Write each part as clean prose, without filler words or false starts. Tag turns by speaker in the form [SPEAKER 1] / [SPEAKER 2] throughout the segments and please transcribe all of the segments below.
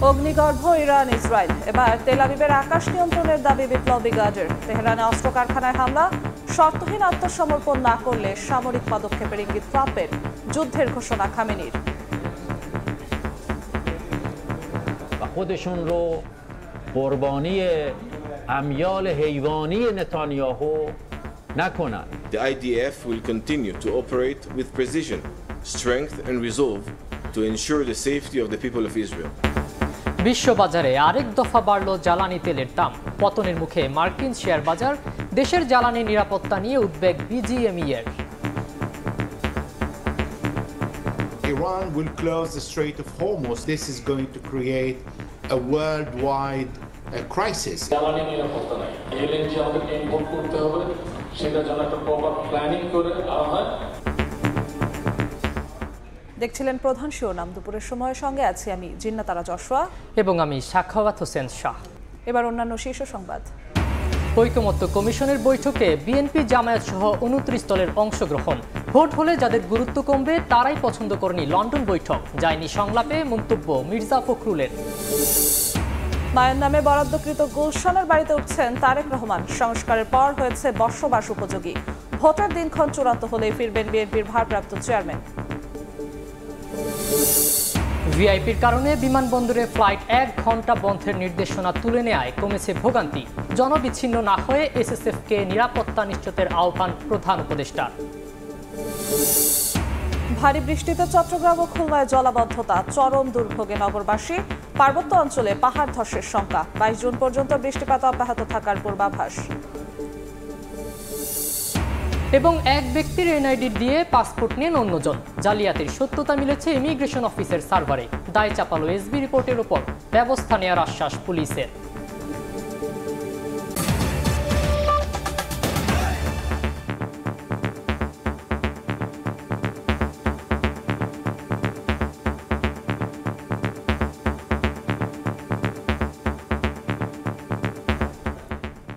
[SPEAKER 1] অগ্নিগর্ভ Iran Israel, এবার তেল আবিবের আকাশ নিয়ন্ত্রণের দাবি বিপ্লবী গার্ডের। তেহরানে অস্ত্র কারখানায় হামলা, শর্তহীন আত্মসমর্পণ না করলে সামরিক পদক্ষেপের ইঙ্গিত ট্রাম্পের, যুদ্ধের ঘোষণা খামেনির।
[SPEAKER 2] خودشون رو قربانی امیال حیوانی نتانیاهو نکنن.
[SPEAKER 3] The IDF will continue to operate with precision, strength and resolve to ensure the safety of the people of Israel.
[SPEAKER 4] বিশ্ববাজারে আরেক দফা বাড়ল জ্বালানি তেলের দাম, পতনের মুখে মার্কিন শেয়ার বাজার, দেশের জ্বালানি নিরাপত্তা নিয়ে উদ্বেগ বিজিএমইএর।
[SPEAKER 5] Iran will close the Strait of Hormuz. This is going to create a worldwide crisis.
[SPEAKER 6] জ্বালানি নিরাপত্তা নাই, এলএনজি আমাদেরকে ইম্পোর্ট করতে হবে, সেটা যেন একটা প্রপার প্ল্যানিং করে আনা হয়।
[SPEAKER 1] দেখছিলেন প্রধান শিরোনাম, দুপুরের সময়ের সঙ্গে আছি আমি জিন্নাতারা যশোয়া
[SPEAKER 4] এবং আমি সাখাওয়াত হোসেন শাহ।
[SPEAKER 1] এবার অন্যান্য শীর্ষ সংবাদ।
[SPEAKER 4] ঐকমত্য কমিশনের বৈঠকে বিএনপি জামায়াত সহ 29 দলের অংশগ্রহণ। ভোট হলে যাদের গুরুত্ব কমবে তারাই পছন্দ করেনি লন্ডন বৈঠক, যায়নি সংলাপে মন্তব্য মির্জা ফখরুলের।
[SPEAKER 1] মায়ের নামে বরাদ্দকৃত গুলশানের বাড়িতে উঠছেন তারেক রহমান, সংস্কারের পর হয়েছে বসবাস উপযোগী। ভোটের দিনক্ষণ চূড়ান্ত হলেই ফিরবেন বিএনপির ভারপ্রাপ্ত চেয়ারম্যান।
[SPEAKER 4] ভিআইপির কারণে বিমানবন্দরে ফ্লাইট 1 ঘন্টা বন্ধের নির্দেশনা তুলে নেওয়ায় কমেছে ভোগান্তি। জনবিচ্ছিন্ন না হয়ে এসএসএফকে নিরাপত্তা নিশ্চিতের আহ্বান প্রধান উপদেষ্টার।
[SPEAKER 1] ভারী বৃষ্টিতে চট্টগ্রাম ও খুলনায় জলাবদ্ধতা, চরম দুর্ভোগে নগরবাসী। পার্বত্য অঞ্চলে পাহাড় ধসের শঙ্কা, 22 জুন পর্যন্ত বৃষ্টিপাত অব্যাহত থাকার পূর্বাভাস।
[SPEAKER 4] এবং এক ব্যক্তির এনআইডি দিয়ে পাসপোর্ট নেন অন্যজন, জালিয়াতির সত্যতা মিলেছে ইমিগ্রেশন অফিসের সার্ভারে। দায় চাপালো এসবি রিপোর্টের ওপর, ব্যবস্থা নেওয়ার আশ্বাস পুলিশের।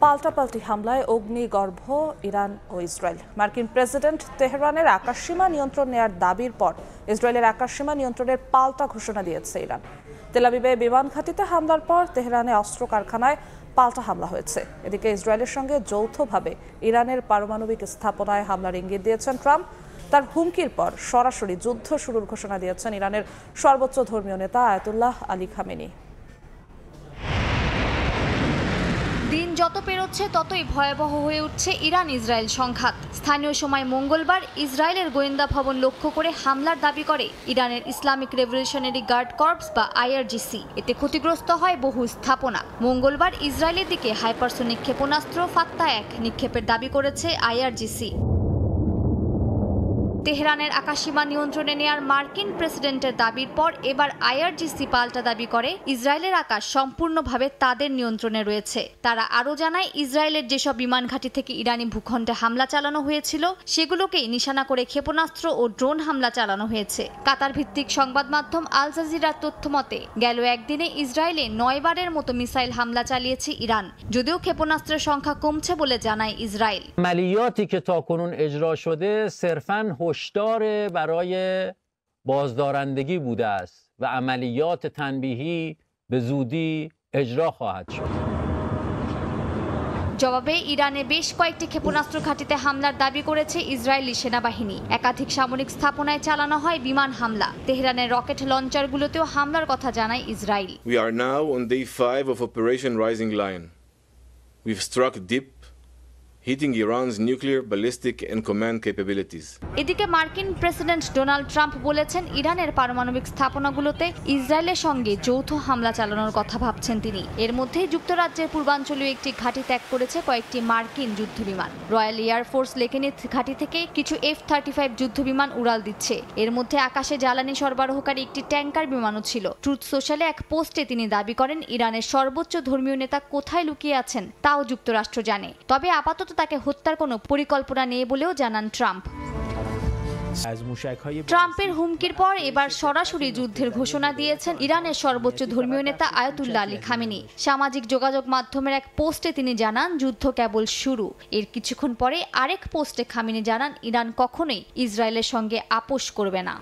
[SPEAKER 1] পাল্টাপাল্টি হামলায় অগ্নিগর্ভ ইরান ও ইসরায়েল। মার্কিন প্রেসিডেন্ট তেহরানের আকাশসীমা নিয়ন্ত্রণ নেয়ার দাবির পর ইসরায়েলের আকাশসীমা নিয়ন্ত্রণের পাল্টা ঘোষণা দিয়েছে ইরান। তেল আবিবে বিমান ঘাঁটিতে হামলার পর তেহরানে অস্ত্র কারখানায় পাল্টা হামলা হয়েছে। এদিকে ইসরায়েলের সঙ্গে যৌথভাবে ইরানের পারমাণবিক স্থাপনায় হামলার ইঙ্গিত দিয়েছেন ট্রাম্প। তার হুমকির পর সরাসরি যুদ্ধ শুরুর ঘোষণা দিয়েছেন ইরানের সর্বোচ্চ ধর্মীয় নেতা আয়াতুল্লাহ আলী খামেনি।
[SPEAKER 7] দিন যত পেরোচ্ছে ততই ভয়াবহ হয়ে উঠছে ইরান ইসরায়েল সংঘাত। স্থানীয় সময় মঙ্গলবার ইসরায়েলের গোয়েন্দা ভবন লক্ষ্য করে হামলার দাবি করে ইরানের ইসলামিক রেভলিউশনারি গার্ড কর্পস বা আইআরজিসি। এতে ক্ষতিগ্রস্ত হয় বহু স্থাপনা। মঙ্গলবার ইসরায়েলের দিকে হাইপারসোনিক ক্ষেপণাস্ত্র ফাত্তা-1 নিক্ষেপের দাবি করেছে আইআরজিসি। তেহরানের আকাশসীমা নিয়ন্ত্রণে নেয়ার মার্কিন প্রেসিডেন্টের দাবির পর এবার আইআরজিসি পাল্টা দাবি করে ইসরায়েলের আকাশ সম্পূর্ণভাবে তাদের নিয়ন্ত্রণে রয়েছে। তারা আরও জানায়, ইসরায়েলের যেসব বিমান ঘাঁটি থেকে ইরানি ভূখণ্ডে হামলা চালানো হয়েছিল সেগুলোকেই নিশানা করে ক্ষেপণাস্ত্র ও ড্রোন হামলা চালানো হয়েছে। কাতার ভিত্তিক সংবাদ মাধ্যম আল জাজিরার তথ্য মতে গেল একদিনে ইসরায়েলে 9 বারের মতো মিসাইল হামলা চালিয়েছে ইরান, যদিও ক্ষেপণাস্ত্রের সংখ্যা কমছে বলে জানায় ইসরায়েল।
[SPEAKER 2] عملیاتی که تاکنون اجرا شده صرفاً هشدار برای بازدارندگی بوده است و عملیات تنبیهی به زودی اجرا خواهد شد.
[SPEAKER 7] জবাবে ইরানে বেশ কয়েকটি ক্ষেপণাস্ত্র ঘাঁটিতে হামলার দাবি করেছে ইসরায়েলি সেনাবাহিনী। একাধিক সামরিক স্থাপনায় চালানো হয় বিমান হামলা। তেহরানের রকেট লঞ্চারগুলোতেও হামলার কথা জানায় Israel.
[SPEAKER 3] We are now on day 5 of Operation Rising Lion. We've struck deep, hitting Iran's nuclear, ballistic and command capabilities.
[SPEAKER 7] এদিকে মার্কিন প্রেসিডেন্ট ডোনাল্ড ট্রাম্প বলেছেন, ইরানের পারমাণবিক স্থাপনাগুলোতে ইসরায়েলের সঙ্গে যৌথ হামলা চালানোর কথা ভাবছেন তিনি। এর মধ্যে যুক্তরাজ্যের পূর্বাঞ্চলীয় একটি ঘাঁটি ত্যাগ করেছে কয়েকটি মার্কিন যুদ্ধবিমান। রয়্যাল এয়ারফোর্স লেকেনিথ ঘাঁটি থেকে কিছু F-35 যুদ্ধবিমান উড়াল দিচ্ছে। এর মধ্যে আকাশে জ্বালানি সরবরাহকারী একটি ট্যাঙ্কার বিমানও ছিল। ট্রুথ সোশ্যালে এক পোস্টে তিনি দাবি করেন, ইরানের সর্বোচ্চ ধর্মীয় নেতা কোথায় লুকিয়ে আছেন তাও যুক্তরাষ্ট্র জানে, তবে আপাতত তাকে হত্যার কোনো পরিকল্পনা নেই বলেও জানান ট্রাম্প। ট্রাম্পের হুমকির পর এবার সরাসরি যুদ্ধের ঘোষণা দিয়েছেন ইরানের সর্বোচ্চ ধর্মীয় নেতা আয়াতুল্লাহ আলী খামেনি। সামাজিক যোগাযোগ মাধ্যমের এক পোস্টে তিনি জানান, যুদ্ধ কেবল শুরু। এর কিছুক্ষণ পরে আরেক পোস্টে খামেনি জানান, ইরান কখনোই ইসরায়েলের সঙ্গে আপোষ করবে না।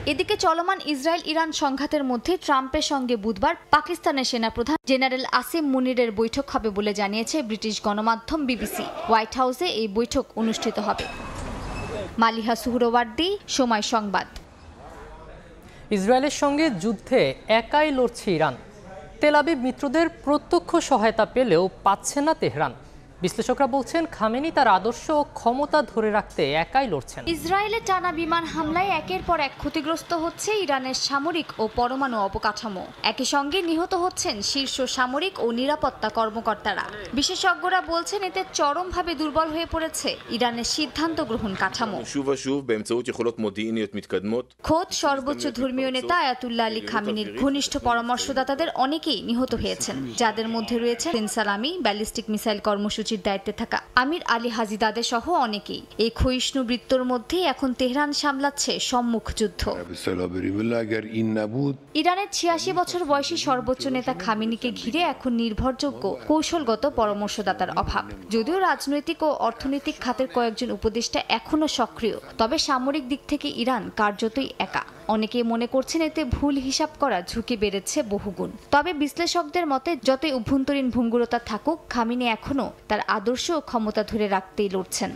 [SPEAKER 7] এদিকে চলমান ইসরায়েল ইরান সংঘাতের মধ্যে ট্রাম্পের সঙ্গে বুধবার পাকিস্তানের সেনাপ্রধান জেনারেল আসিম মুনিরের বৈঠক হবে বলে জানিয়েছে ব্রিটিশ গণমাধ্যম বিবিসি। হোয়াইট হাউসে এই বৈঠক অনুষ্ঠিত হবে। মালিহা সুহরওয়ার্দী, সময় সংবাদ।
[SPEAKER 4] ইসরায়েলের সঙ্গে যুদ্ধে একাই লড়ছে ইরান। তেল আবিব মিত্রদের প্রত্যক্ষ সহায়তা পেলেও পাচ্ছে না তেহরান। বিশ্লেষকরা বলছেন খামেনি তার আদর্শ ও ক্ষমতা ধরে রাখতে একাই লড়ছেন।
[SPEAKER 7] ইসরায়েলের টানা বিমান হামলায় একের পর এক ক্ষতিগ্রস্ত হচ্ছে ইরানের সামরিক ও পরমাণু অবকাঠামো। একই সঙ্গে নিহত হচ্ছেন শীর্ষ সামরিক ও নিরাপত্তা কর্মকর্তারা। বিশেষজ্ঞরা বলছেন এতে চরমভাবে দুর্বল হয়ে পড়েছে ইরানের সিদ্ধান্ত গ্রহণ কাঠামো। খোদ সর্বোচ্চ ধর্মীয় নেতা আয়াতুল্লাহ আলী খামেনির ঘনিষ্ঠ পরামর্শদাতাদের অনেকেই নিহত হয়েছেন, যাদের মধ্যে রয়েছে সালামি, ব্যালিস্টিক মিসাইল কর্মসূচি দায়িত্বে থাকা আমির আলী হাজিদাদে সহ অনেকেই। এই ক্ষয়িষ্ণু বৃত্তর মধ্যে এখন তেহরান সামলাচ্ছে সম্মুখ যুদ্ধ। ইরানের ৮৬ বছর বয়সী সর্বোচ্চ নেতা খামেনিকে ঘিরে এখন নির্ভরযোগ্য কৌশলগত পরামর্শদাতার অভাব। যদিও রাজনৈতিক ও অর্থনৈতিক খাতের কয়েকজন উপদেষ্টা এখনো সক্রিয়, তবে সামরিক দিক থেকে ইরান কার্যতই একা। অনেকেই মনে করছেন এতে ভুল হিসাব করা ঝুঁকি বেড়েছে বহুগুণ। তবে বিশ্লেষকদের মতে যতই অভ্যন্তরীণ ভঙ্গুরতা থাকুক, খামেনি এখনো তার আদর্শ ও ক্ষমতা ধরে রাখতেই লড়ছেন।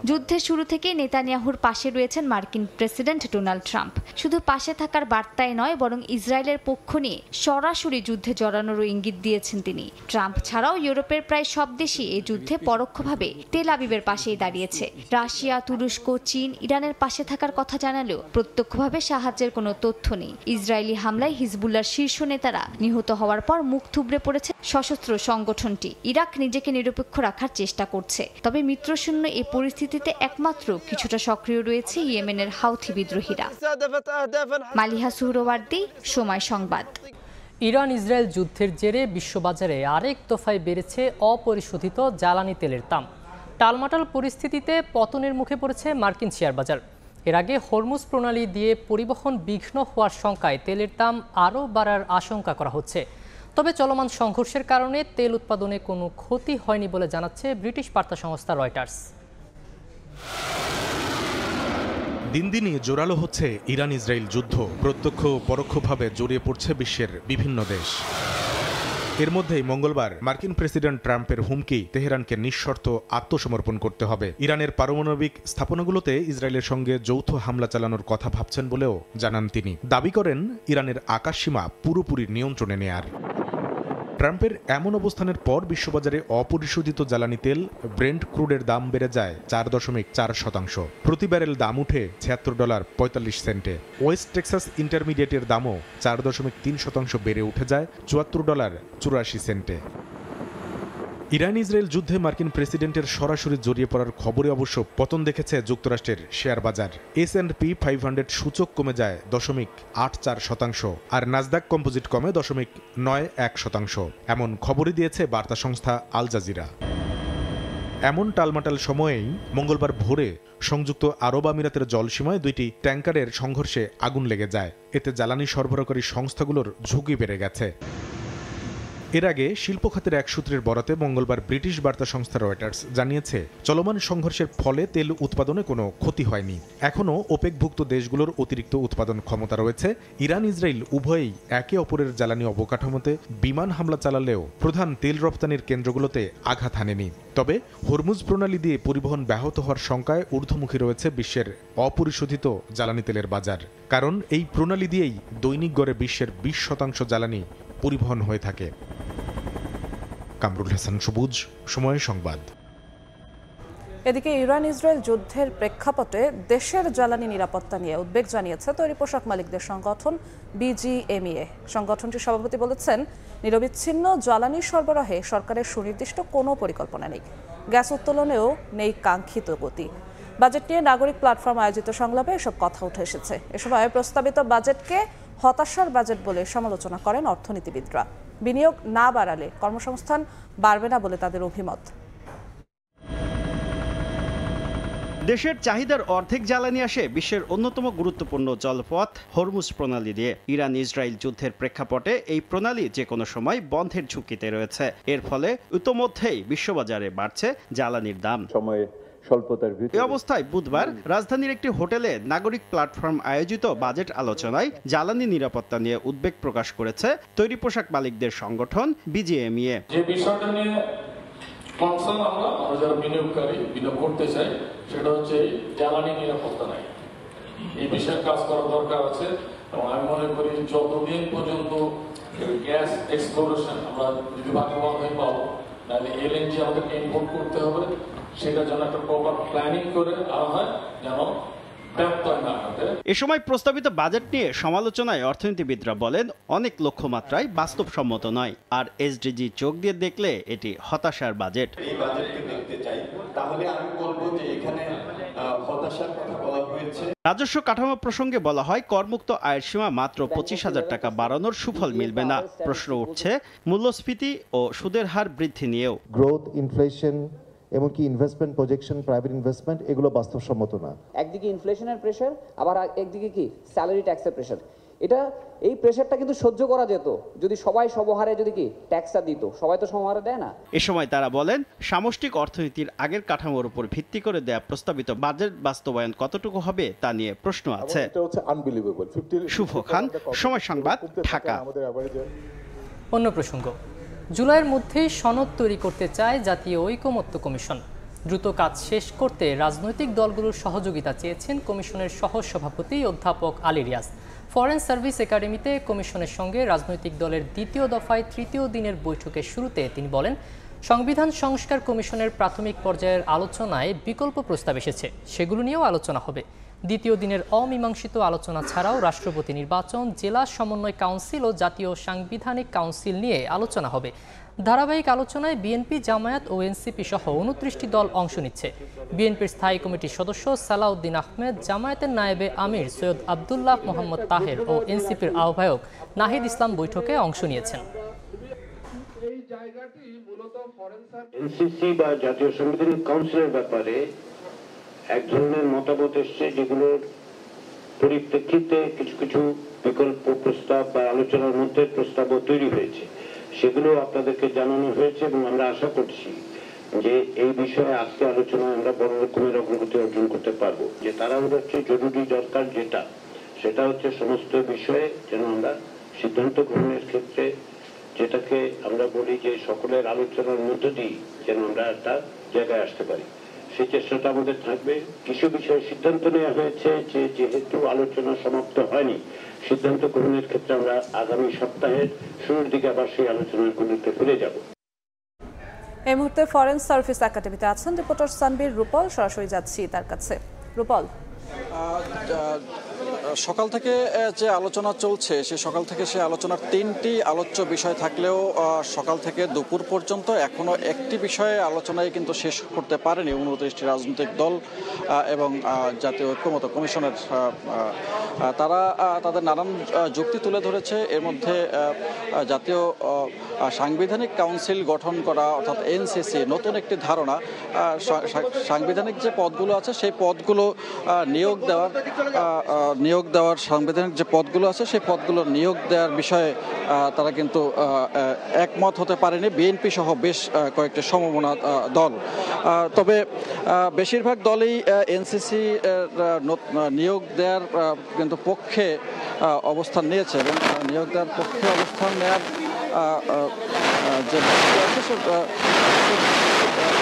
[SPEAKER 7] যুদ্ধের শুরু থেকে নেতানিয়াহুর পাশে রয়েছেন মার্কিন প্রেসিডেন্ট ডোনাল্ড ট্রাম্প। শুধু পাশে থাকার বার্তায় নয়, বরং ইসরায়েলের পক্ষ নিয়ে সরাসরি যুদ্ধে জড়ানোরও ইঙ্গিত দিয়েছেন তিনি। ট্রাম্প ছাড়াও ইউরোপের প্রায় সব দেশই এই যুদ্ধে পরোক্ষভাবে তেল আবিবের পাশেই দাঁড়িয়েছে। রাশিয়া, তুরস্ক, চীন ইরানের পাশে থাকার কথা জানালেও প্রত্যক্ষভাবে সাহায্যের কোনো তথ্য নেই। ইসরায়েলি হামলায় হিজবুল্লাহর শীর্ষ নেতারা নিহত হওয়ার পর মুখ থুবড়ে পড়েছে সশস্ত্র সংগঠনটি। ইরাক নিজেকে নিরপেক্ষ রাখার চেষ্টা করছে, তবে মিত্রশূন্য এই পরিস্থিতিতে একমাত্র কিছুটা সক্রিয় রয়েছে ইয়েমেনের হাউথি বিদ্রোহীরা। মালিহা সুহরওয়ার্দী, সময় সংবাদ।
[SPEAKER 4] ইরান ইসরায়েল যুদ্ধের জেরে বিশ্ববাজারে আরেক দফায় বেড়েছে অপরিশোধিত জ্বালানি তেলের দাম। টালমাটাল পরিস্থিতিতে পতনের মুখে পড়েছে মার্কিন শেয়ার বাজার। এর আগে হরমুজ প্রণালী দিয়ে পরিবহন বিঘ্ন হওয়ার শঙ্কায় তেলের দাম আরও বাড়ার আশঙ্কা করা হচ্ছে। তবে চলমান সংঘর্ষের কারণে তেল উৎপাদনে কোনো ক্ষতি হয়নি বলে জানাচ্ছে ব্রিটিশ বার্তা সংস্থা রয়টার্স।
[SPEAKER 8] দিন দিনই জোরালো হচ্ছে ইরান ইসরায়েল যুদ্ধ। প্রত্যক্ষ ও পরোক্ষভাবে জড়িয়ে পড়ছে বিশ্বের বিভিন্ন দেশ। এর মধ্যেই মঙ্গলবার মার্কিন প্রেসিডেন্ট ট্রাম্পের হুমকি তেহরানকে নিঃশর্ত আত্মসমর্পণ করতে হবে। ইরানের পারমাণবিক স্থাপনাগুলোতে ইসরায়েলের সঙ্গে যৌথ হামলা চালানোর কথা ভাবছেন বলেও জানান তিনি। দাবি করেন ইরানের আকাশসীমা পুরোপুরি নিয়ন্ত্রণে নেয়ার। ট্রাম্পের এমন অবস্থানের পর বিশ্ববাজারে অপরিশোধিত জ্বালানি তেল ব্রেন্ট ক্রুডের দাম বেড়ে যায় 4.4%। প্রতি ব্যারেল দাম উঠে $76.45। ওয়েস্ট টেক্সাস ইন্টারমিডিয়েটের দামও 4.3% বেড়ে উঠে যায় $74.84। ইরান ইসরায়েল যুদ্ধে মার্কিন প্রেসিডেন্টের সরাসরি জড়িয়ে পড়ার খবরে অবশ্য পতন দেখেছে যুক্তরাষ্ট্রের শেয়ার বাজার। S&P 500 সূচক কমে যায় 0.84%, আর নাসদাক কম্পোজিট কমে 0.91%। এমন খবরই দিয়েছে বার্তা সংস্থা আল জাজিরা। এমন টালমাটাল সময়েই মঙ্গলবার ভোরে সংযুক্ত আরব আমিরাতের জলসীমায় দুইটি ট্যাঙ্কারের সংঘর্ষে আগুন লেগে যায়। এতে জ্বালানি সরবরাহকারী সংস্থাগুলোর ঝুঁকি বেড়ে গেছে। এর আগে শিল্প খাতের এক সূত্রের বরাতে মঙ্গলবার ব্রিটিশ বার্তা সংস্থা রয়টার্স জানিয়েছে চলমান সংঘর্ষের ফলে তেল উৎপাদনে কোনো ক্ষতি হয়নি। এখনও ওপেকভুক্ত দেশগুলোর অতিরিক্ত উৎপাদন ক্ষমতা রয়েছে। ইরান ইসরায়েল উভয়ই একে অপরের জ্বালানি অবকাঠামোতে বিমান হামলা চালালেও প্রধান তেল রপ্তানির কেন্দ্রগুলোতে আঘাত হানেনি। তবে হরমুজ প্রণালী দিয়ে পরিবহন ব্যাহত হওয়ার শঙ্কায় ঊর্ধ্বমুখী রয়েছে বিশ্বের অপরিশোধিত জ্বালানি তেলের বাজার। কারণ এই প্রণালী দিয়েই দৈনিক গড়ে বিশ্বের 20% জ্বালানি পরিবহন হয়ে থাকে। কামরুল হাসান সবুজ, সময় সংবাদ।
[SPEAKER 1] এদিকে ইরান ইসরায়েল যুদ্ধের প্রেক্ষাপটে দেশের জ্বালানি নিরাপত্তা নিয়ে উদ্বেগ জানিয়েছে তৈরি পোশাক মালিকদের সংগঠন BGMEA। সংগঠনটির সভাপতি বলেছেন, নিরবিচ্ছিন্ন জ্বালানি সরবরাহে সরকারের সুনির্দিষ্ট কোনো পরিকল্পনা নেই। গ্যাস উত্তোলনেও নেই কাঙ্ক্ষিত গতি। বাজেট নিয়ে নাগরিক প্ল্যাটফর্ম আয়োজিত সংলাপে এসব কথা উঠে এসেছে। এ সময় প্রস্তাবিত বাজেটকে হতাশার বাজেট বলে সমালোচনা করেন অর্থনীতিবিদরা। বিনিয়োগ না বাড়ালে কর্মসংস্থান বাড়বে না বলে তাদের অভিমত।
[SPEAKER 9] দেশের চাহিদার অর্ধেক জ্বালানি আসে বিশ্বের অন্যতম গুরুত্বপূর্ণ জলপথ হরমুজ প্রণালী দিয়ে। ইরান ইসরায়েল যুদ্ধের প্রেক্ষাপটে এই প্রণালী যে কোনো সময় বন্ধের ঝুঁকিতে রয়েছে। এর ফলে ইতোমধ্যেই বিশ্ববাজারে বাড়ছে জ্বালানির দাম।
[SPEAKER 10] সময়ে স্বল্পতার ভিতরে।
[SPEAKER 9] এই অবস্থায় বুধবার রাজধানীর একটি হোটেলে নাগরিক প্ল্যাটফর্ম আয়োজিত বাজেট আলোচনায় জ্বালানি নিরাপত্তা নিয়ে উদ্বেগ প্রকাশ করেছে তৈরি পোশাক মালিকদের সংগঠন বিজিএমইএ।
[SPEAKER 6] যে বিষয়টা নিয়ে কনসার্ন আমরা যারা বিনিয়োগ করতে চাই সেটা হচ্ছে জ্বালানি নিরাপত্তা নাই, এই বিষয়ে কাজ করার দরকার আছে। এবং আমি মনে করি যতদিন পর্যন্ত গ্যাস এক্সপ্লোরেশন আমরা যদি ভাগ্যবান হয়ে পাবো, তাহলে এলএনজি আমাদেরকে ইম্পোর্ট করতে হবে, সেটা যেন একটা প্রপার প্ল্যানিং করে আনা হয়, যেন
[SPEAKER 9] এ সময় প্রস্তাবিত বাজেট নিয়ে সমালোচনায় অর্থনীতিবিদরা বলেন অনেক লক্ষ্যমাত্রায় বাস্তবসম্মত নয়, আর এসডিজি চোখ দিয়ে দেখলে এটি হতাশার বাজেট।
[SPEAKER 11] এই বাজেটকে দেখতে চাই, তাহলে আমি বলবো যে এখানে হতাশার কথা বলা হয়েছে।
[SPEAKER 9] রাজস্ব কাঠামো প্রসঙ্গে বলা হয় করমুক্ত আয়ের সীমা মাত্র 25,000 টাকা বাড়ানোর সুফল মিলবে না। প্রশ্ন উঠছে মূল্যস্ফীতি ও সুদের হার বৃদ্ধি নিয়েও।
[SPEAKER 12] গ্রোথ, ইনফ্লেশন, এমনকি ইনভেস্টমেন্ট প্রজেকশন, প্রাইভেট ইনভেস্টমেন্ট, এগুলো বাস্তবসম্মত না।
[SPEAKER 13] একদিকে ইনফ্লেশনের প্রেশার, আবার একদিকে কি স্যালারি ট্যাক্সের প্রেশার। এই প্রেশারটা কিন্তু সহ্য করা যেত যদি সবাই সমহারে যদি কি ট্যাক্সটা দিত, সবাই তো সমহারে দেয় না।
[SPEAKER 9] এ সময় তারা বলেন সামষ্টিক অর্থনীতির আগের কাঠামোর উপর ভিত্তি করে দেয়া প্রস্তাবিত বাজেট বাস্তবায়ন কতটুকু হবে তা নিয়ে প্রশ্ন আছে। শুভ খান, সময় সংবাদ, ঢাকা।
[SPEAKER 4] অন্য প্রসঙ্গ, জুলাইয়ের মধ্যেই সনদ তৈরি করতে চায় জাতীয় ঐকমত্য কমিশন। দ্রুত কাজ শেষ করতে রাজনৈতিক দলগুলোর সহযোগিতা চেয়েছেন কমিশনের সহসভাপতি অধ্যাপক আলী রিয়াজ। ফরেন সার্ভিস একাডেমিতে কমিশনের সঙ্গে রাজনৈতিক দলের দ্বিতীয় দফায় তৃতীয় দিনের বৈঠকের শুরুতে তিনি বলেন, সংবিধান সংস্কার কমিশনের প্রাথমিক পর্যায়ের আলোচনায় বিকল্প প্রস্তাব এসেছে, সেগুলো নিয়েও আলোচনা হবে। দ্বিতীয় দিনের অমীমাংসিত আলোচনা ছাড়াও রাষ্ট্রপতি নির্বাচন, জেলা সমন্বয় কাউন্সিল ও জাতীয় সাংবিধানিক কাউন্সিল নিয়ে আলোচনা হবে। ধারাবাহিক আলোচনায় বিএনপি, জামায়াত ও এনসিপি সহ 29টি দল অংশ নিচ্ছে। বিএনপির স্থায়ী কমিটির সদস্য সালাউদ্দিন আহমেদ, জামায়াতের নায়েবে আমির সৈয়দ আবদুল্লাহ মোহাম্মদ তাহের ও এনসিপির আহ্বায়ক নাহিদ ইসলাম বৈঠকে অংশ নিয়েছেন।
[SPEAKER 14] এনসিসি বা জাতীয় সাংবিধানিক কাউন্সিলের ব্যাপারে এক ধরনের মতামত এসছে, যেগুলোর পরিপ্রেক্ষিতে কিছু কিছু বিকল্প প্রস্তাব বা আলোচনার মধ্যে প্রস্তাবও তৈরি হয়েছে। সেগুলো আপনাদেরকে জানানো হয়েছে এবং আমরা আশা করছি যে এই বিষয়ে আজকে আলোচনায় আমরা বড় রকমের অগ্রগতি অর্জন করতে পারবো। যে তারা হচ্ছে জরুরি দরকার সেটা হচ্ছে সমস্ত বিষয়ে যেন আমরা সিদ্ধান্ত গ্রহণের ক্ষেত্রে, যেটাকে আমরা বলি যে সকলের আলোচনার মধ্য দিয়ে যেন আমরা একটা জায়গায় আসতে পারি, সেই চেষ্টাটা আমাদের থাকবে। কিছু বিষয়ে সিদ্ধান্ত নেওয়া হয়েছে যে যেহেতু আলোচনা সমাপ্ত হয়নি, সিদ্ধান্ত গ্রহণের ক্ষেত্রে আমরা আগামী সপ্তাহের শুরুর দিকে আবার সেই আলোচনাগুলোতে ফিরে যাব।
[SPEAKER 1] এই মুহূর্তে ফরেন সার্ভিস একাডেমিতে আছেন রিপোর্টার সানবীর রূপল, সরাসরি যাচ্ছি তার কাছে। রূপল,
[SPEAKER 15] সকাল থেকে যে আলোচনা চলছে সকাল থেকে সে আলোচনার 3টি আলোচ্য বিষয় থাকলেও সকাল থেকে দুপুর পর্যন্ত এখনো একটি বিষয়ে আলোচনায় কিন্তু শেষ করতে পারেনি 29টি রাজনৈতিক দল এবং জাতীয় ঐকমত্য কমিশনের। তারা তাদের নানান যুক্তি তুলে ধরেছে। এর মধ্যে জাতীয় সাংবিধানিক কাউন্সিল গঠন করা অর্থাৎ এনসিসি, নতুন একটি ধারণা, সাংবিধানিক যে পদগুলো আছে সেই পদগুলো নিয়োগ দেওয়ার সাংবিধানিক যে পদগুলো আছে সেই পদগুলো নিয়োগ দেওয়ার বিষয়ে তারা কিন্তু একমত হতে পারেনি বিএনপি সহ বেশ কয়েকটি সমমনা দল। তবে বেশিরভাগ দলই এনসিসি নিয়োগ দেওয়ার কিন্তু পক্ষে অবস্থান নিয়েছে এবং নিয়োগ দেওয়ার পক্ষে অবস্থান নেওয়ার যে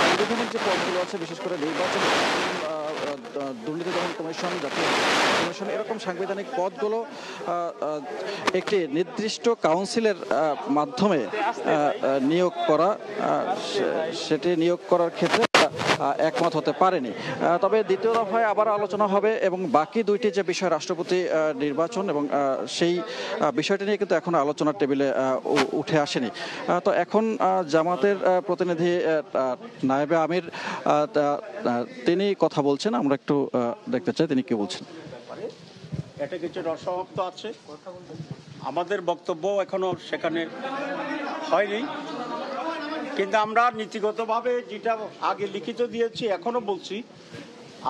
[SPEAKER 15] সাংবিধানিক যে পদগুলো আছে, বিশেষ করে নির্বাচন, দুর্নীতি দমন কমিশন, জাতীয় কমিশন, এরকম সাংবিধানিক পদগুলো একটি নির্দিষ্ট কাউন্সিলের মাধ্যমে নিয়োগ করা, সেটি নিয়োগ করার ক্ষেত্রে একমত হতে পারেনি। তবে দ্বিতীয় দফায় আবার আলোচনা হবে এবং বাকি দুইটি যে বিষয়, রাষ্ট্রপতি নির্বাচন এবং সেই বিষয়টি নিয়ে কিন্তু এখন আলোচনার টেবিলে উঠে আসেনি। তো এখন জামাতের প্রতিনিধি নায়েবে আমির তিনি কথা বলছেন, আমরা একটু দেখতে চাই তিনি কি বলছেন।
[SPEAKER 16] এটা কিছু অসমাপ্ত আছে, আমাদের বক্তব্য এখনো সেখানে হয়নি, কিন্তু আমরা নীতিগতভাবে যেটা আগে লিখিত দিয়েছি এখনো বলছি,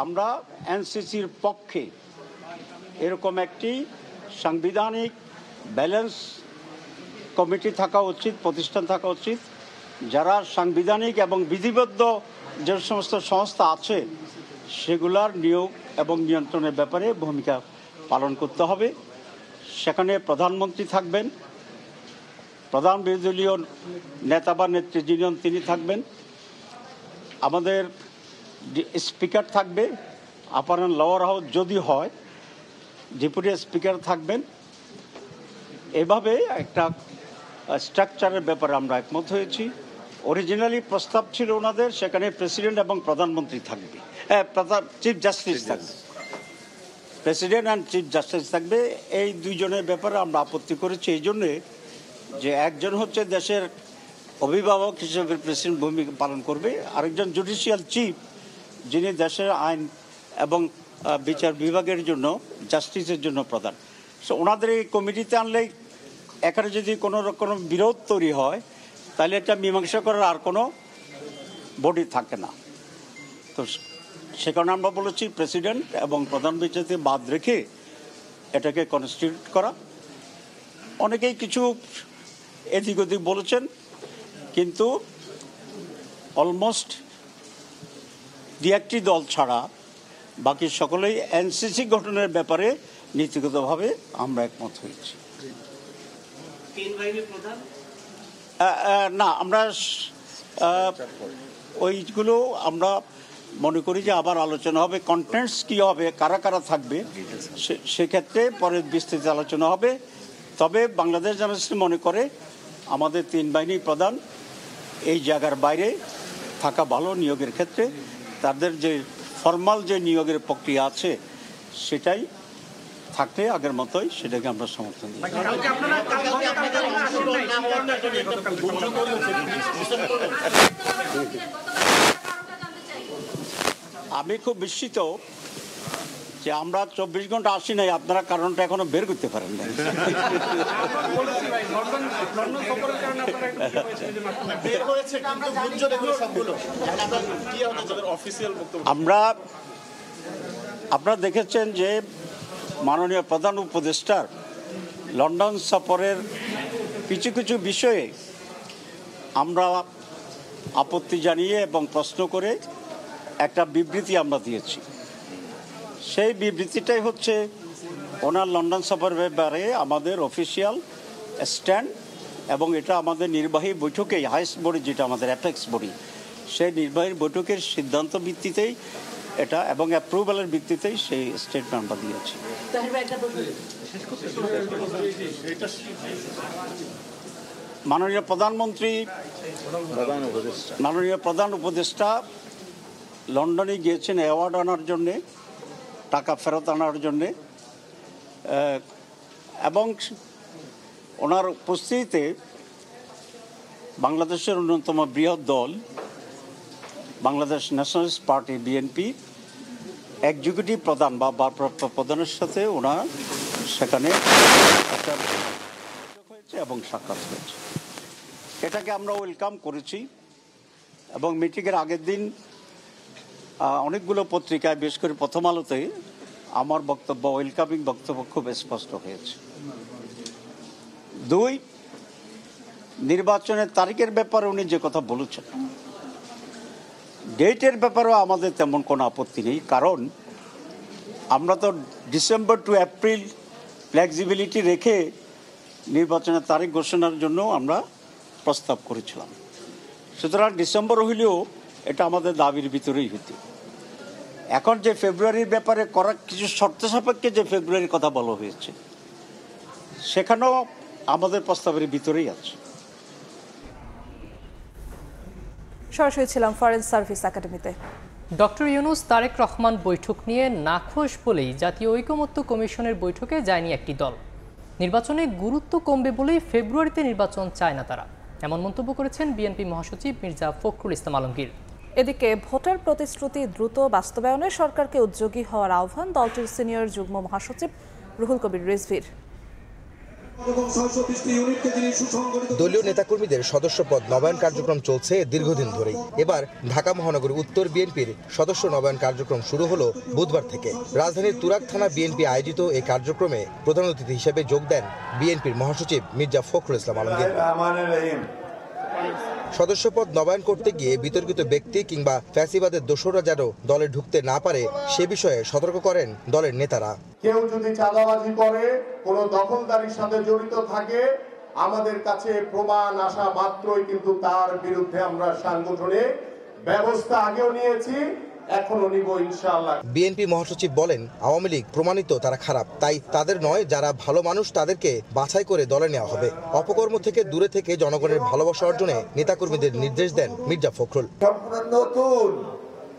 [SPEAKER 16] আমরা এনসিসির পক্ষে এরকম একটি সাংবিধানিক ব্যালেন্স কমিটি থাকা উচিত, প্রতিষ্ঠান থাকা উচিত, যারা সাংবিধানিক এবং বিধিবদ্ধ যে সমস্ত সংস্থা আছে সেগুলার নিয়োগ এবং নিয়ন্ত্রণের ব্যাপারে ভূমিকা পালন করতে হবে। সেখানে প্রধানমন্ত্রী থাকবেন, প্রধান বিরোধী দলীয় নেতা বা নেত্রী যিনি তিনি থাকবেন, আমাদের স্পিকার থাকবে, আপার অ্যান্ড লোয়ার হাউস যদি হয় ডেপুটি স্পিকার থাকবেন। এভাবে একটা স্ট্রাকচারের ব্যাপারে আমরা একমত হয়েছি। অরিজিনালি প্রস্তাব ছিল ওনাদের সেখানে প্রেসিডেন্ট এবং প্রধানমন্ত্রী থাকবে, চিফ জাস্টিস থাকবে, প্রেসিডেন্ট অ্যান্ড চিফ জাস্টিস থাকবে। এই দুইজনের ব্যাপারে আমরা আপত্তি করেছি এই জন্যে যে একজন হচ্ছে দেশের অভিভাবক হিসেবে প্রেসিডেন্ট ভূমিকা পালন করবে, আরেকজন জুডিশিয়াল চিফ যিনি দেশের আইন এবং বিচার বিভাগের জন্য জাস্টিসের জন্য প্রধান। সো ওনাদের এই কমিটিতে আনলেই এখানে যদি কোনো রকম বিরোধ তৈরি হয় তাহলে এটা মীমাংসা করার আর কোনো বডি থাকে না। তো সে কারণে আমরা বলেছি প্রেসিডেন্ট এবং প্রধান বিচারপতি বাদ রেখে এটাকে কনস্টিটিউট করা। অনেকেই কিছু এদিক ওদিক বলেছেন, কিন্তু অলমোস্ট দু একটি দল ছাড়া বাকি সকলেই এনসিসি গঠনের ব্যাপারে নীতিগতভাবে আমরা একমত হয়েছি। না, আমরা ওইগুলো আমরা মনে করি যে আবার আলোচনা হবে, কন্টেন্টস কী হবে, কারা কারা থাকবে সেক্ষেত্রে পরে বিস্তৃত আলোচনা হবে। তবে বাংলাদেশ জামায়াত মনে করে আমাদের তিন বাহিনী প্রধান এই জায়গার বাইরে থাকা ভালো নিয়োগের ক্ষেত্রে। তাদের যে ফর্মাল যে নিয়োগের প্রক্রিয়া আছে সেটাই থাকলে আগের মতোই সেটাকে আমরা সমর্থন দিই। আমি খুব বিস্মিত যে আমরা 24 ঘন্টা আসি নাই, আপনারা কারণটা এখনো বের করতে পারেন না। আপনারা দেখেছেন যে মাননীয় প্রধান উপদেষ্টার লন্ডন সফরের কিছু কিছু বিষয়ে আমরা আপত্তি জানিয়ে এবং প্রশ্ন করে একটা বিবৃতি আমরা দিয়েছি। সেই বিবৃতিটাই হচ্ছে ওনার লন্ডন সফরের ব্যাপারে আমাদের অফিসিয়াল স্ট্যান্ড, এবং এটা আমাদের নির্বাহী বৈঠকে হাইস্ট বডি যেটা আমাদের অ্যাপেক্স বডি, সেই নির্বাহী বৈঠকের সিদ্ধান্ত ভিত্তিতেই এটা এবং অ্যাপ্রুভালের ভিত্তিতেই সেই স্টেটমেন্ট আমরা দিয়েছি। মাননীয় প্রধান উপদেষ্টা লন্ডনে গিয়েছেন অ্যাওয়ার্ড আনার জন্যে, টাকা ফেরত আনার জন্যে, এবং ওনার উপস্থিতিতে বাংলাদেশের অন্যতম বৃহৎ দল Bangladesh nationalist party BNP executive প্রধান বা ভারপ্রাপ্ত প্রধানের সাথে ওনার সেখানে একটা হয়েছে এবং সাক্ষাৎ হয়েছে। এটাকে আমরা ওয়েলকাম করেছি এবং মিটিংয়ের আগের দিন অনেকগুলো পত্রিকায়, বিশেষ করে প্রথম আলোতে আমার বক্তব্য, ওয়েলকামিং বক্তব্য খুব স্পষ্ট হয়েছে। 2, নির্বাচনের তারিখের ব্যাপারে উনি যে কথা বলেছেন, ডেটের ব্যাপারেও আমাদের তেমন কোনো আপত্তি নেই, কারণ আমরা তো ডিসেম্বর টু এপ্রিল ফ্লেক্সিবিলিটি রেখে নির্বাচনের তারিখ ঘোষণার জন্য আমরা প্রস্তাব করেছিলাম। সুতরাং ডিসেম্বর হইলেও এটা আমাদের দাবির ভিতরেই হতো। এখন যে ফেব্রুয়ারির ব্যাপারে করা কিছু শর্ত সাপেক্ষে যে ফেব্রুয়ারির কথা বলা হয়েছে সেখানেও আমাদের প্রস্তাবের ভিতরেই আছে।
[SPEAKER 1] সরাসরি ছিলাম ফরেন সার্ভিস একাডেমিতে।
[SPEAKER 4] ডক্টর ইউনূস তারেক রহমান বৈঠক নিয়ে নাখোশ বলেই জাতীয় ঐকমত্য কমিশনের বৈঠকে যায়নি একটি দল। নির্বাচনে গুরুত্ব কমবে বলেই ফেব্রুয়ারিতে নির্বাচন চায় না তারা, এমন মন্তব্য করেছেন বিএনপি মহাসচিব মির্জা ফখরুল ইসলাম আলমগীর।
[SPEAKER 1] এদিকে ভোটের প্রতিশ্রুতি দ্রুত বাস্তবায়নে সরকারকে উদ্যোগী হওয়ার আহ্বান দলটির সিনিয়র যুগ্ম মহাসচিব রুহুল কবির রিজভীর।
[SPEAKER 10] দলীয় নেতাকর্মীদের সদস্যপদ নবায়ন কার্যক্রম চলছে দীর্ঘদিন ধরেই। এবার ঢাকা মহানগরী উত্তর বিএনপির সদস্য নবায়ন কার্যক্রম শুরু হলো বুধবার থেকে। রাজধানীর তুরাগ থানা বিএনপি আয়োজিত এই কার্যক্রমে প্রধান অতিথি হিসেবে যোগ দেন বিএনপির মহাসচিব মির্জা ফখরুল ইসলাম আলমগীর। সদস্যপদ নবায়ন করতে গিয়ে বিতর্কিত ব্যক্তি কিংবা ফ্যাসিবাদের দোসররা যেন দলে ঢুকতে না পারে সে বিষয়ে সতর্ক করেন দলের নেতারা।
[SPEAKER 17] কেউ যদি চাঁদাবাজি করে, কোনো দখলদারির সাথে জড়িত থাকে, আমাদের কাছে প্রমাণ আসা মাত্রই কিন্তু তার বিরুদ্ধে আমরা সাংগঠনিক ব্যবস্থা আগেও নিয়েছি, এখনো নিব ইনশাআল্লাহ।
[SPEAKER 10] বিএনপি মহাসচিব বলেন, আওয়ামী লীগ প্রমাণিত তারা খারাপ, তাই তাদের নয়, যারা ভালো মানুষ তাদেরকে বাছাই করে দলে নেওয়া হবে। অপকর্ম থেকে দূরে থেকে জনগণের ভালোবাসা অর্জনে নেতাকর্মীদের নির্দেশ দেন মির্জা ফখরুল।
[SPEAKER 18] সম্পূর্ণ নতুন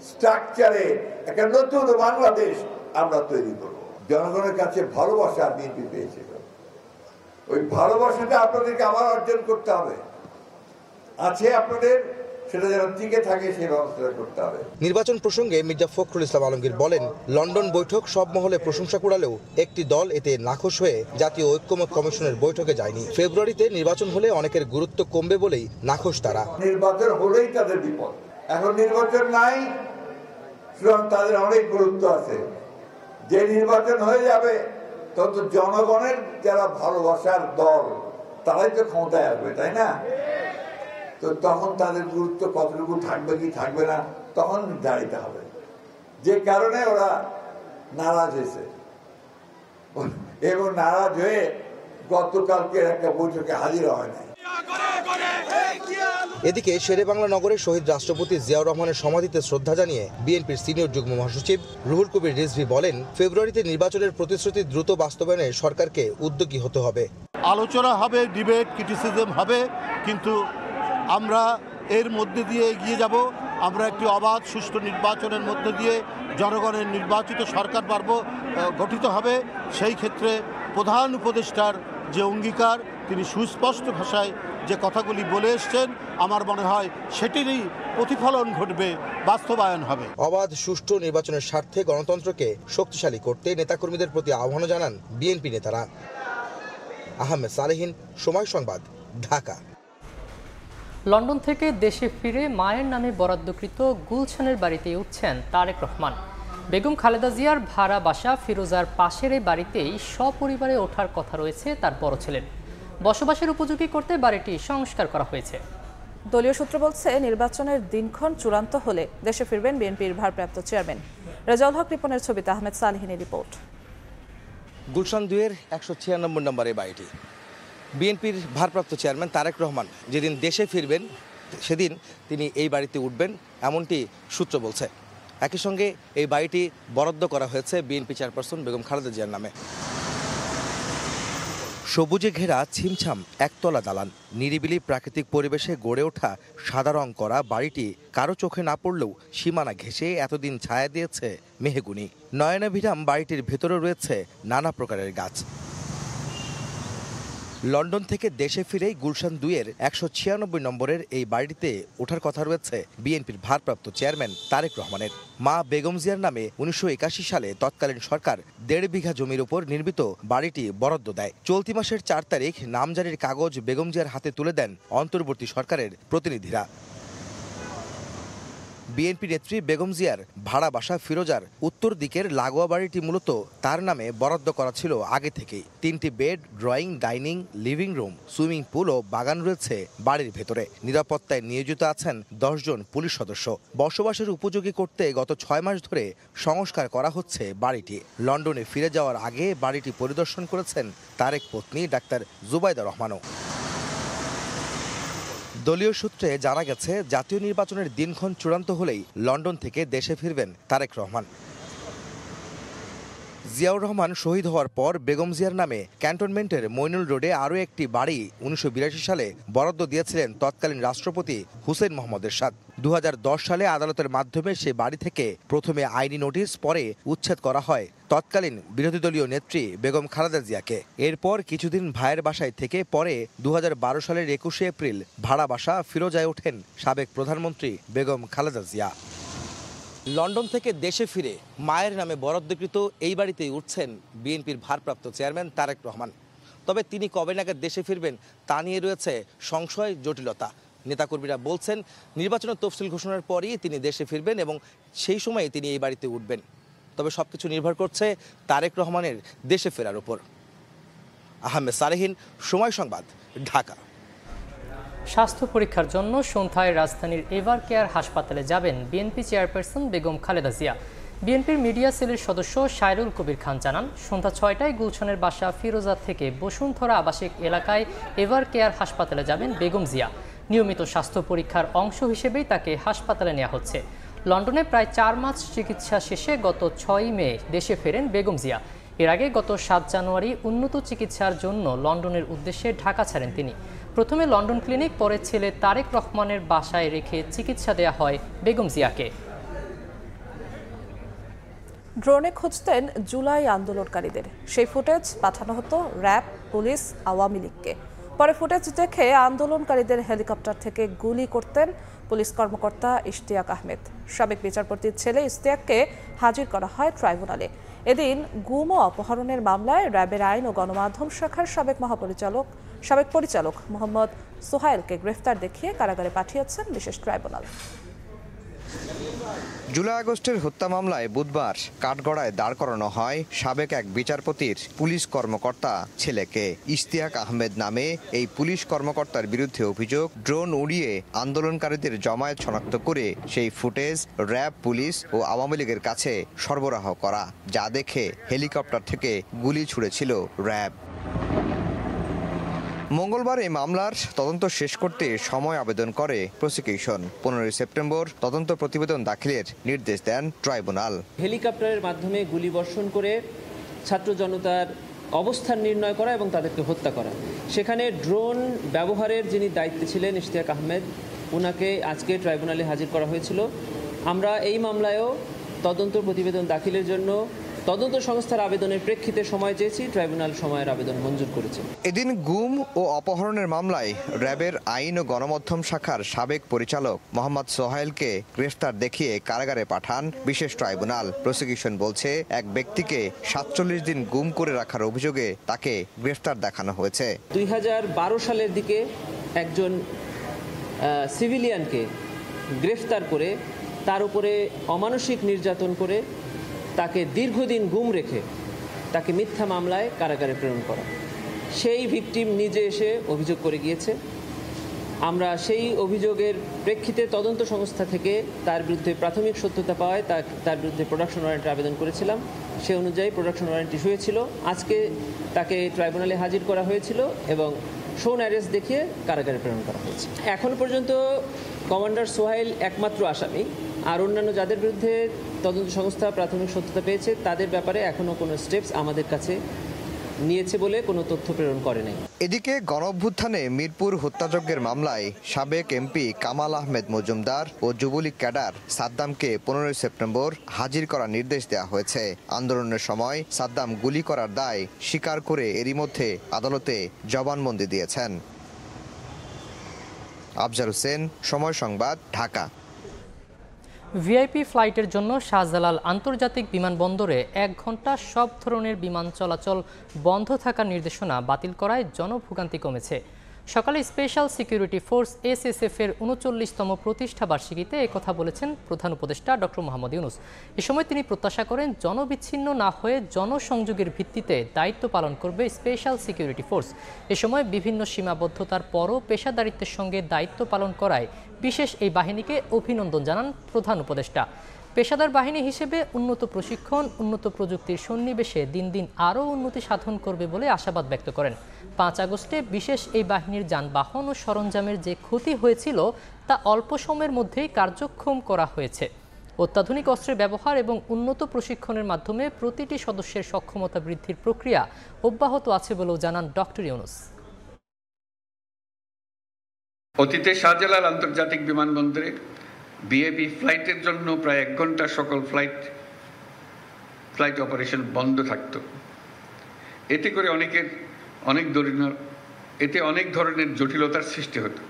[SPEAKER 18] স্ট্রাকচারে একটা নতুন বাংলাদেশ আমরা তৈরি করব। জনগণের কাছে ভালোবাসা বিএনপি পেয়েছিল, ওই ভালোবাসাটা আপনাদেরকে আবার অর্জন করতে হবে। আছে আপনাদের, সেটা যেন টিকে থাকে সেই ব্যবস্থা করতে হবে।
[SPEAKER 10] নির্বাচন প্রসঙ্গে মির্জা ফখরুল ইসলাম আলমগীর বলেন, লন্ডন বৈঠক সব মহলে প্রশংসা কুড়ালেও একটি দল এতে নাখোশ হয়ে জাতীয় ঐক্যমত কমিশনের বৈঠকে যায়নি। ফেব্রুয়ারিতে নির্বাচন হলে অনেকের গুরুত্ব কমবে বলেই নাখোশ তারা।
[SPEAKER 18] নির্বাচন হলেই তাদের বিপদ, এখন নির্বাচন নাই, সুতরাং তাদের অনেক গুরুত্ব আছে। যে নির্বাচন হয়ে যাবে তত জনগণের যারা ভালোবাসার দল তারাই তো ক্ষমতায় আসবে, তাই না? তো তখন তাদের গুরুত্ব কতটুকু থাকবে কি থাকবে না তখন নির্ধারিত হবে। যে কারণে ওরা নারাজ হয়েছে এবং নারাজ হয়ে গতকালকে একটা বৈঠকে হাজির হয় নাই।
[SPEAKER 10] এদিকে শেরেবাংলা নগরের শহীদ রাষ্ট্রপতি জিয়াউর রহমানের সমাধিতে শ্রদ্ধা জানিয়ে বিএনপির সিনিয়র যুগ্ম মহাসচিব রুহুল কবির রিজভী বলেন, ফেব্রুয়ারিতে নির্বাচনের প্রতিশ্রুতি দ্রুত বাস্তবায়নে সরকারকে উদ্যোগী হতে হবে।
[SPEAKER 19] আলোচনা হবে, ডিবেট, ক্রিটিসিজম হবে, কিন্তু আমরা এর মধ্যে দিয়ে এগিয়ে যাব। আমরা একটি অবাধ সুষ্ঠু নির্বাচনের মধ্যে দিয়ে জনগণের নির্বাচিত সরকার গঠিত হবে। সেই ক্ষেত্রে প্রধান উপদেষ্টার যে অঙ্গীকার, তিনি সুস্পষ্ট ভাষায় যে কথাগুলি বলে এসছেন, আমার মনে হয় সেটিরই প্রতিফলন ঘটবে, বাস্তবায়ন হবে।
[SPEAKER 10] অবাধ সুষ্ঠু নির্বাচনের স্বার্থে গণতন্ত্রকে শক্তিশালী করতে নেতাকর্মীদের প্রতি আহ্বান জানান বিএনপি নেতারা। আহমেদ সালেহীন, সময় সংবাদ, ঢাকা।
[SPEAKER 4] লন্ডন থেকে দেশে ফিরে মায়ের নামে বরাদ্দকৃত গুলশানের বাড়িতে উঠছেন তারেক রহমান। বেগম খালেদা জিয়ার ভাড়া বাসা ফিরোজার পাশের এই বাড়িতেই সপরিবারে ওঠার কথা রয়েছে তার বড় ছেলের। বসবাসের উপযোগী করতে বাড়িটি সংস্কার করা হয়েছে।
[SPEAKER 1] দলীয় সূত্র বলছে, নির্বাচনের দিনক্ষণ চূড়ান্ত হলে দেশে ফিরবেন বিএনপির ভারপ্রাপ্ত চেয়ারম্যান। রেজাউল হক রিপনের ছবিতে আহমেদ সালেহিনের রিপোর্ট।
[SPEAKER 10] গুলশান ২-এর ১৯৬ নম্বরে বাড়িটি। বিএনপির ভারপ্রাপ্ত চেয়ারম্যান তারেক রহমান যেদিন দেশে ফিরবেন সেদিন তিনি এই বাড়িতে উঠবেন, এমনটি সূত্র বলছে। একই সঙ্গে এই বাড়িটি বরাদ্দ করা হয়েছে বিএনপি চেয়ারপারসন বেগম খালেদা জিয়ার নামে। সবুজে ঘেরা ছিমছাম একতলা দালান, নিরিবিলি প্রাকৃতিক পরিবেশে গড়ে ওঠা সাদা রং করা বাড়িটি কারো চোখে না পড়লেও সীমানা ঘেঁষে এতদিন ছায়া দিয়েছে মেহগুনি। নয়নাভিরাম বাড়িটির ভেতরে রয়েছে নানা প্রকারের গাছ। লন্ডন থেকে দেশে ফিরেই গুলশান ২-এর ১৯৬ নম্বরের এই বাড়িতে ওঠার কথা রয়েছে বিএনপির ভারপ্রাপ্ত চেয়ারম্যান তারেক রহমানের। মা বেগম জিয়ার নামে ১৯৮১ সালে তৎকালীন সরকার ১.৫ বিঘা জমির উপর নির্মিত বাড়িটি বরাদ্দ দেয়। চলতি মাসের ৪ তারিখ নামজারির কাগজ বেগম জিয়ার হাতে তুলে দেন অন্তর্বর্তী সরকারের প্রতিনিধিরা। বিএনপি নেত্রী বেগম জিয়ার ভাড়া বাসা ফিরোজার উত্তর দিকের লাগোয়া বাড়িটি মূলত তার নামে বরাদ্দ করা ছিল আগে থেকেই। ৩টি bed, drawing, dining, living room, swimming pool ও বাগান রয়েছে বাড়ির ভেতরে। নিরাপত্তায় নিয়োজিত আছেন ১০ জন পুলিশ সদস্য। বসবাসের উপযোগী করতে গত ৬ মাস ধরে সংস্কার করা হচ্ছে বাড়িটি। লন্ডনে ফিরে যাওয়ার আগে বাড়িটি পরিদর্শন করেছেন তারেক পত্নী ডাক্তার জুবাইদা রহমানও। দলীয় সূত্রে জানা গেছে, জাতীয় নির্বাচনের দিনক্ষণ চূড়ান্ত হলেই লন্ডন থেকে দেশে ফিরবেন তারেক রহমান। জিয়াউর রহমান শহীদ হওয়ার পর বেগম জিয়ার নামে ক্যান্টনমেন্টের মইনুল রোডে আরও একটি বাড়ি ১৯৮২ সালে বরাদ্দ দিয়েছিলেন তৎকালীন রাষ্ট্রপতি হুসেইন মোহাম্মদ এরশাদ। ২০১০ সালে আদালতের মাধ্যমে সে বাড়ি থেকে প্রথমে আইনি নোটিশ, পরে উচ্ছেদ করা হয় তৎকালীন বিরোধী দলীয় নেত্রী বেগম খালেদা জিয়াকে। এরপর কিছুদিন ভাইয়ের বাসায় থেকে পরে ২০১২ সালের ২১শে এপ্রিল ভাড়া বাসা ফিরোজায় ওঠেন সাবেক প্রধানমন্ত্রী বেগম খালেদা জিয়া। লন্ডন থেকে দেশে ফিরে মায়ের নামে বরাদ্দকৃত এই বাড়িতেই উঠছেন বিএনপির ভারপ্রাপ্ত চেয়ারম্যান তারেক রহমান। তবে তিনি কবে নাগাদ দেশে ফিরবেন তা নিয়ে রয়েছে সংশয়, জটিলতা। নেতাকর্মীরা বলছেন, নির্বাচনের তফসিল ঘোষণার পরই তিনি দেশে ফিরবেন এবং সেই সময়ে তিনি এই বাড়িতে উঠবেন। তবে সবকিছু নির্ভর করছে তারেক রহমানের দেশে ফেরার উপর। আহমেদ সালেহীন, সময় সংবাদ, ঢাকা।
[SPEAKER 4] স্বাস্থ্য পরীক্ষার জন্য সন্ধ্যায় রাজধানীর এভার কেয়ার হাসপাতালে যাবেন বিএনপি চেয়ারপারসন বেগম খালেদা জিয়া। বিএনপির মিডিয়া সেলের সদস্য সাইরুল কবির খান জানান, সন্ধ্যা 6টায় গুলশানের বাসা ফিরোজা থেকে বসুন্ধরা আবাসিক এলাকায় এভার কেয়ার হাসপাতালে যাবেন বেগম জিয়া। নিয়মিত স্বাস্থ্য পরীক্ষার অংশ হিসেবেই তাকে হাসপাতালে নেওয়া হচ্ছে। লন্ডনে প্রায় 4 মাস চিকিৎসা শেষে গত 6 মে দেশে ফেরেন বেগম জিয়া। এর আগে গত 7 জানুয়ারি উন্নত চিকিৎসার জন্য লন্ডনের উদ্দেশ্যে ঢাকা ছাড়েন তিনি। প্রথমে লন্ডন ক্লিনিক, পরে ছেলে তারেক রহমানের বাসায় রেখে চিকিৎসা দেয়া হয় বেগম জিয়াকে।
[SPEAKER 1] ড্রোনে খুঁজতেন জুলাই আন্দোলনকারীদের, সেই ফুটেজ পাঠানো হতো র্যাব, পুলিশ, আওয়ামী লীগকে। পরে ফুটেজ দেখে আন্দোলনকারীদের হেলিকপ্টার থেকে গুলি করতেন পুলিশ কর্মকর্তা ইশতিয়াক আহমেদ। সাবেক বিচারপতির ছেলে ইশতিয়াককে হাজির করা হয় ট্রাইব্যুনালে। এদিন গুম ও অপহরণের মামলায় র্যাবের আইন ও গণমাধ্যম শাখার সাবেক পরিচালক মোহাম্মদ সোহাইলকে গ্রেফতার দেখিয়ে কারাগারে পাঠিয়েছেন বিশেষ ট্রাইব্যুনাল।
[SPEAKER 20] জুলাই আগস্টের হত্যা মামলায় বুধবার কাঠগড়ায় দাঁড় করানো হয় সাবেক এক বিচারপতির পুলিশ কর্মকর্তা ছেলেকে। ইশতিয়াক আহমেদ নামে এই পুলিশ কর্মকর্তার বিরুদ্ধে অভিযোগ, ড্রোন উড়িয়ে আন্দোলনকারীদের জমায়েত শনাক্ত করে সেই ফুটেজ র্যাব, পুলিশ ও আওয়ামী লীগের কাছে সরবরাহ করা, যা দেখে হেলিকপ্টার থেকে গুলি ছুড়েছিল র্যাব। মঙ্গলবার এই মামলার তদন্ত শেষ করতে সময় আবেদন করে প্রসিকিউশন। 15 সেপ্টেম্বর তদন্ত প্রতিবেদন দাখিলের নির্দেশ দেন ট্রাইব্যুনাল।
[SPEAKER 21] হেলিকপ্টারের মাধ্যমে গুলিবর্ষণ করে ছাত্র জনতার অবস্থান নির্ণয় করা এবং তাদেরকে হত্যা করা, সেখানে ড্রোন ব্যবহারের যিনি দায়িত্বে ছিলেন ইশতিয়াক আহমেদ, ওনাকে আজকে ট্রাইব্যুনালে হাজির করা হয়েছিল। আমরা এই মামলায়ও তদন্ত প্রতিবেদন দাখিলের জন্য তদন্ত সংস্থার আবেদনের প্রেক্ষিতে সময় চেয়েছি, ট্রাইব্যুনাল সময়ের আবেদন মঞ্জুর করেছে।
[SPEAKER 20] এদিন গুম ও অপহরণের মামলায় র্যাবের আইন ও গণমাধ্যম শাখার সাবেক পরিচালক মোহাম্মদ সোহাইলকে গ্রেফতার দেখিয়ে কারাগারে পাঠান বিশেষ ট্রাইব্যুনাল। প্রসিকিউশন বলছে, এক ব্যক্তিকে 47 দিন গুম করে রাখার অভিযোগে তাকে গ্রেফতার দেখানো হয়েছে।
[SPEAKER 21] 2012 সালের দিকে একজন সিভিলিয়ানকে গ্রেফতার করে তার উপরে অমানসিক নির্যাতন করে তাকে দীর্ঘদিন গুম রেখে তাকে মিথ্যা মামলায় কারাগারে প্রেরণ করা, সেই ভিকটিম নিজে এসে অভিযোগ করে গিয়েছে। আমরা সেই অভিযোগের প্রেক্ষিতে তদন্ত সংস্থা থেকে তার বিরুদ্ধে প্রাথমিক সত্যতা পাওয়ায় তার বিরুদ্ধে প্রোডাকশন ওয়ারেন্টের আবেদন করেছিলাম। সে অনুযায়ী প্রোডাকশন ওয়ারেন্ট ইস্যু হয়েছিল। আজকে তাকে ট্রাইব্যুনালে হাজির করা হয়েছিল এবং শোন অ্যারেস্ট দেখিয়ে কারাগারে প্রেরণ করা হয়েছে। এখন পর্যন্ত কমান্ডার সোহাইল একমাত্র আসামি, আর অন্যান্য যাদের বিরুদ্ধে তদন্ত সংস্থা প্রাথমিক সত্যতা পেয়েছে তাদের ব্যাপারে এখনও কোনো স্টেপস আমাদের কাছে নিয়েছে বলে কোনো তথ্য প্রেরণ করে নাই।
[SPEAKER 20] এদিকে গণঅভ্যুত্থানে মিরপুর হত্যাযজ্ঞের মামলায় সাবেক এমপি কামাল আহমেদ মজুমদার ও যুবলীগ ক্যাডার সাদ্দামকে 15 সেপ্টেম্বর হাজির করার নির্দেশ দেওয়া হয়েছে। আন্দোলনের সময় সাদ্দাম গুলি করার দায় স্বীকার করে এরই মধ্যে আদালতে জবানবন্দি দিয়েছেন। আফজার হোসেন, সময় সংবাদ, ঢাকা।
[SPEAKER 4] ভিআইপি ফ্লাইটের জন্য শাহজালাল আন্তর্জাতিক বিমানবন্দরে 1 ঘন্টা সব ধরনের বিমান চলাচল বন্ধ থাকার নির্দেশনা বাতিল করায় জনভোগান্তি কমেছে। সকালে স্পেশাল সিকিউরিটি ফোর্স এসএসএফ এর 39তম প্রতিষ্ঠা বার্ষিকীতে একথা বলেছেন প্রধান উপদেষ্টা ডক্টর মোহাম্মদ ইউনূস। এ সময় তিনি প্রত্যাশা করেন জনবিচ্ছিন্ন না হয়ে জনসংযোগের ভিত্তিতে দায়িত্ব পালন করবে স্পেশাল সিকিউরিটি ফোর্স। এ সময় বিভিন্ন সীমাবদ্ধতার পরও পেশাদারিত্বের সঙ্গে দায়িত্ব পালন করায় বিশেষ এই বাহিনীকে অভিনন্দন জানান প্রধান উপদেষ্টা। পেশাদার বাহিনী হিসেবে উন্নত প্রশিক্ষণ, উন্নত প্রযুক্তির সন্নিবেশে দিন দিন আরও উন্নতি সাধন করবে বলে আশাবাদ ব্যক্ত করেন। 5 আগস্টে বিশেষ এই বাহিনীর যানবাহন ও সরঞ্জামের যে ক্ষতি হয়েছিল তা অল্প সময়ের মধ্যেই কার্যক্ষম করা হয়েছে। অত্যাধুনিক অস্ত্রের ব্যবহার এবং উন্নত প্রশিক্ষণের মাধ্যমে প্রতিটি সদস্যের সক্ষমতা বৃদ্ধির প্রক্রিয়া অব্যাহত আছে বলেও জানান ডক্টর ইউনূস।
[SPEAKER 22] অতীতে শাহজালাল আন্তর্জাতিক বিমানবন্দরে ভিআইপি ফ্লাইটের জন্য প্রায় 1 ঘন্টা সকল ফ্লাইট অপারেশন বন্ধ থাকত। এতে করে অনেক ধরনের জটিলতার সৃষ্টি হতো।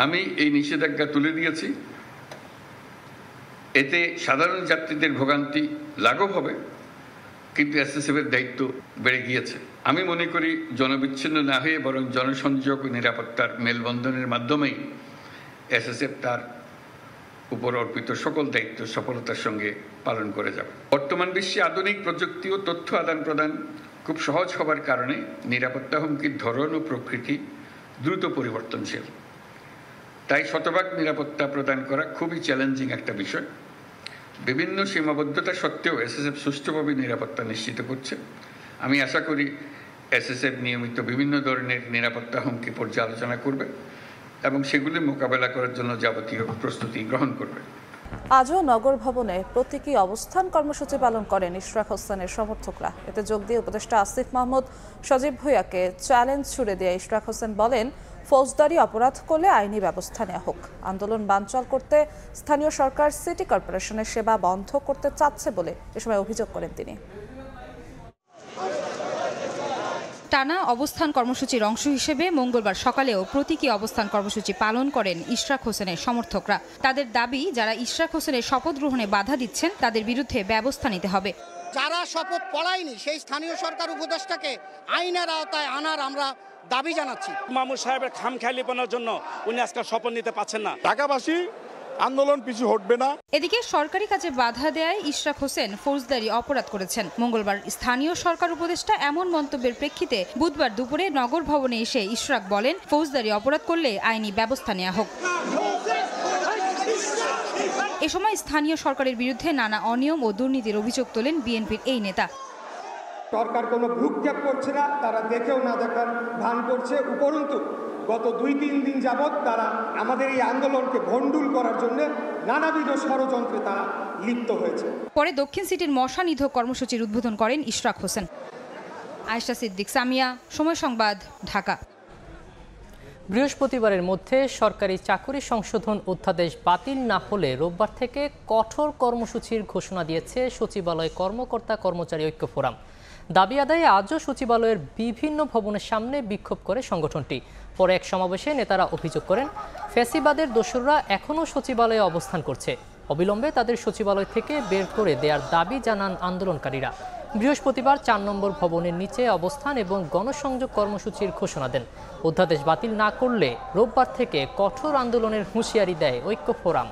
[SPEAKER 22] আমি এই নিষেধাজ্ঞা তুলে দিয়েছি। এতে সাধারণ যাত্রীদের ভোগান্তি লাঘব হবে, কিন্তু এসএসএফ এর দায়িত্ব বেড়ে গিয়েছে। আমি মনে করি জনবিচ্ছিন্ন না হয়ে বরং জনসংযোগ ও নিরাপত্তার মেলবন্ধনের মাধ্যমেই এসএসএফ তার উপর অর্পিত সকল দায়িত্ব সফলতার সঙ্গে পালন করে যাবে। বর্তমান বিশ্বে আধুনিক প্রযুক্তি ও তথ্য আদান প্রদান খুব সহজ হবার কারণে নিরাপত্তা হুমকির ধরন ও প্রকৃতি দ্রুত পরিবর্তনশীল। তাই শতভাগ নিরাপত্তা প্রদান করা খুবই চ্যালেঞ্জিং একটা বিষয়। বিভিন্ন সীমাবদ্ধতা সত্ত্বেও এসএসএফ সুষ্ঠুভাবে নিরাপত্তা নিশ্চিত করছে। আমি আশা করি এসএসএফ নিয়মিত বিভিন্ন ধরনের নিরাপত্তা হুমকি পর্যালোচনা করবে এবং সেগুলি মোকাবেলা করার জন্য যাবতীয় প্রস্তুতি গ্রহণ করবে।
[SPEAKER 1] আজও নগর ভবনে প্রতীকী অবস্থান কর্মসূচি পালন করেন ইশরাক হোসেনের সমর্থকরা। এতে যোগ দিয়ে উপদেষ্টা আসিফ মাহমুদ সজীব ভূঁইয়াকে চ্যালেঞ্জ ছুড়ে দিয়ে ইশরাক হোসেন বলেন, ফৌজদারি অপরাধ করলে আইনি ব্যবস্থা নেওয়া হোক। আন্দোলন বানচাল করতে স্থানীয় সরকার সিটি কর্পোরেশনের সেবা বন্ধ করতে চাচ্ছে বলে এ সময় অভিযোগ করেন তিনি।
[SPEAKER 2] টানা অবস্থান কর্মসূচির অংশ হিসেবে মঙ্গলবার সকালেও প্রতীকী অবস্থান কর্মসূচি পালন করেন ইশরাক হোসেনের সমর্থকরা। তাদের দাবি, যারা ইশরাক হোসেনের শপথ গ্রহণে বাধা দিচ্ছেন তাদের বিরুদ্ধে ব্যবস্থা নিতে হবে।
[SPEAKER 5] যারা শপথ পড়ায়নি সেই স্থানীয় সরকার উপদেষ্টাকে আইনের আওতায় আনার আমরা দাবি জানাচ্ছি।
[SPEAKER 23] মামুন সাহেবের খামখেয়ালিপনার জন্য উনি আজকে শপথ নিতে পারছেন না।
[SPEAKER 24] ঢাকাবাসী আন্দোলন পিছু হটবে না।
[SPEAKER 2] এদিকে সরকারি কাজে বাধা দেয় ইশরাক হোসেন ফৌজদারি অপরাধ করেছেন। মঙ্গলবার স্থানীয় সরকার উপদেষ্টা এমন মন্তব্যের প্রেক্ষিতে বুধবার দুপুরে নগর ভবনে এসে ইশরাক বলেন, ফৌজদারি অপরাধ করলে আইনি ব্যবস্থা নেওয়া হোক। এ সময় স্থানীয় সরকারের বিরুদ্ধে নানা অনিয়ম ও দুর্নীতির অভিযোগ তোলেন বিএনপির এই নেতা।
[SPEAKER 25] সরকার কোনো ভ্রুক্ষেপ করছে না, তারা দেখেও না দেখার ভান করছে। উপরন্তু গত 2-3 দিন যাবৎ তারা আমাদের এই আন্দোলনকে ভণ্ডুল করার জন্য নানাবিধ ষড়যন্ত্রে তারা লিপ্ত হয়েছে।
[SPEAKER 2] পরে দক্ষিণ সিটির মশা নিধক কর্মসূচির উদ্বোধন করেন ইশরাক হোসেন। আয়েশা সিদ্দিক, সামিয়া, সময় সংবাদ, ঢাকা।
[SPEAKER 4] বৃহস্পতিবারের মধ্যে সরকারি চাকুরি সংশোধন অধ্যাদেশ বাতিল না হলে রোববার থেকে কঠোর কর্মসূচির ঘোষণা দিয়েছে সচিবালয় কর্মকর্তা কর্মচারী ঐক্য ফোরাম। দাবি আদায়ে আজও সচিবালয়ের বিভিন্ন ভবনের সামনে বিক্ষোভ করে সংগঠনটি। পরে এক সমাবেশে নেতারা অভিযোগ করেন, ফ্যাসিবাদের দোসররা এখনও সচিবালয়ে অবস্থান করছে। অবিলম্বে তাদের সচিবালয় থেকে বের করে দেওয়ার দাবি জানান আন্দোলনকারীরা। বৃহস্পতিবার 4 নম্বর ভবনের নিচে অবস্থান এবং গণসংযোগ কর্মসূচির ঘোষণা দেন। অধ্যাদেশ বাতিল না করলে রোববার থেকে কঠোর আন্দোলনের হুঁশিয়ারি দেয় ঐক্য ফোরাম।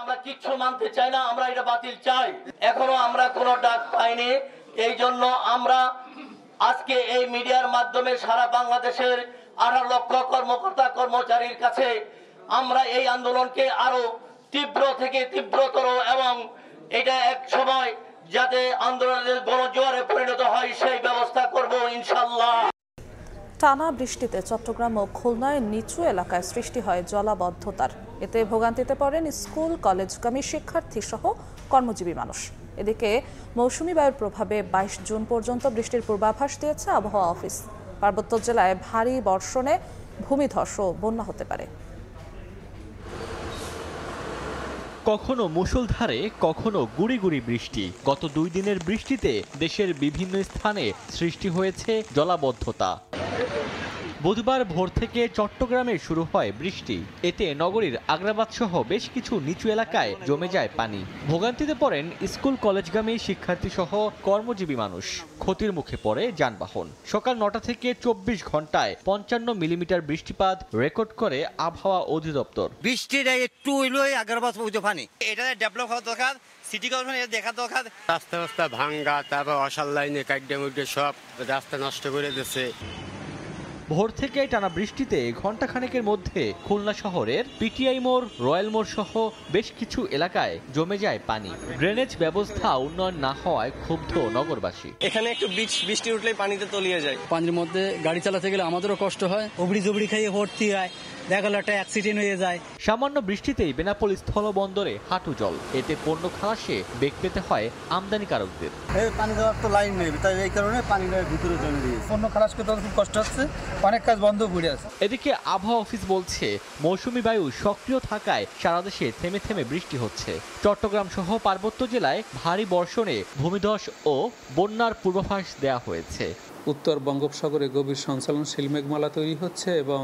[SPEAKER 26] আমরা কিচ্ছু মানতে চাই না, আমরা এটা বাতিল চাই। এখনো আমরা কোনো ডাক পাইনি। এই জন্য আমরা আজকে এই মিডিয়ার মাধ্যমে সারা বাংলাদেশের 18 লক্ষ কর্মকর্তা কর্মচারীর কাছে আমরা এই আন্দোলনকে আরো তীব্র থেকে তীব্রতর এবং এটা এক সময় যাতে আন্দোলনের গণজোয়ারে পরিণত হয় সেই ব্যবস্থা করব ইনশাআল্লাহ।
[SPEAKER 1] টানা বৃষ্টিতে চট্টগ্রাম ও খুলনায় নিচু এলাকায় সৃষ্টি হয় জলাবদ্ধতার। এতে ভোগান্তিতে পড়েন স্কুল কলেজগামী শিক্ষার্থী সহ কর্মজীবী মানুষ। এদিকে মৌসুমী বায়ুর প্রভাবে 22 জুন পর্যন্ত বৃষ্টির পূর্বাভাস দিয়েছে আবহাওয়া অফিস। পার্বত্য জেলায় ভারী বর্ষণে ভূমিধস ও বন্যা হতে পারে।
[SPEAKER 27] কখনো মুষলধারে, কখনো গুড়ি গুড়ি বৃষ্টি। গত 2 দিনের বৃষ্টিতে দেশের বিভিন্ন স্থানে সৃষ্টি হয়েছে জলাবদ্ধতা। বুধবার ভোর থেকে চট্টগ্রামে শুরু হয় বৃষ্টি। এতে নগরীর আগ্রাবাদ সহ বেশ কিছু নিচু এলাকায় জমে যায় পানি। ভোগান্তিতে পড়েন স্কুল কলেজগামী শিক্ষার্থী সহ কর্মজীবী মানুষ। ক্ষতির মুখে পড়ে যানবাহন। সকাল 9টা থেকে 24 ঘন্টায় 55 মিলিমিটার বৃষ্টিপাত রেকর্ড করে আবহাওয়া অধিদপ্তর।
[SPEAKER 28] বৃষ্টিটা একটু হইলেই আগ্রাবাদ পৌঁছে পানি। এটা ডেভেলপ হওয়া দরকার, সিটি কর্পোরেশন দেখা দরকার।
[SPEAKER 29] রাস্তা ভাঙ্গা, তারপর অসার লাইনে কাইডে মুডে সব রাস্তা নষ্ট করে দিচ্ছে।
[SPEAKER 27] ভোর থেকে টানা বৃষ্টিতে ঘণ্টাখানেকের মধ্যে খুলনা শহরের পিটিআই মোড়, রয়্যাল মোড় সহ বেশ কিছু এলাকায় জমে যায় পানি। ড্রেনেজ ব্যবস্থা উন্নয়ন না হওয়ায় ক্ষুব্ধ নগরবাসী।
[SPEAKER 28] এখানে একটু বৃষ্টি উঠলেই পানিতে তলিয়ে যায়।
[SPEAKER 30] পানির মধ্যে গাড়ি চালাতে গেলে আমাদেরও কষ্ট হয়, উবড়ি জুবড়ি খাইয়ে ভর্তি হয়, দেখা গেল একটা অ্যাক্সিডেন্ট হয়ে যায়।
[SPEAKER 27] সামান্য বৃষ্টিতেই বেনাপোল স্থলবন্দরে হাঁটু জল। এতে পণ্য খালাসে বেগ পেতে হয় আমদানিকারকদের।
[SPEAKER 30] পানি দেওয়ার তো লাইন নেই, তাই এই কারণে পানিটা ভিতরে জমে দিয়েছে। পণ্য খালাস করতে খুব কষ্ট হচ্ছে, অনেক কাজ বন্ধ পড়ে আছে।
[SPEAKER 27] এদিকে আবহাওয়া অফিস বলছে, মৌসুমী বায়ু সক্রিয় থাকায় সারা দেশে থেমে থেমে বৃষ্টি হচ্ছে। চট্টগ্রাম সহ পার্বত্য জেলায় ভারী বর্ষণে ভূমিধস ও বন্যার পূর্বাভাস দেওয়া হয়েছে।
[SPEAKER 31] উত্তর বঙ্গোপসাগরে গভীর সঞ্চালনশীল মেঘমালা তৈরি হচ্ছে এবং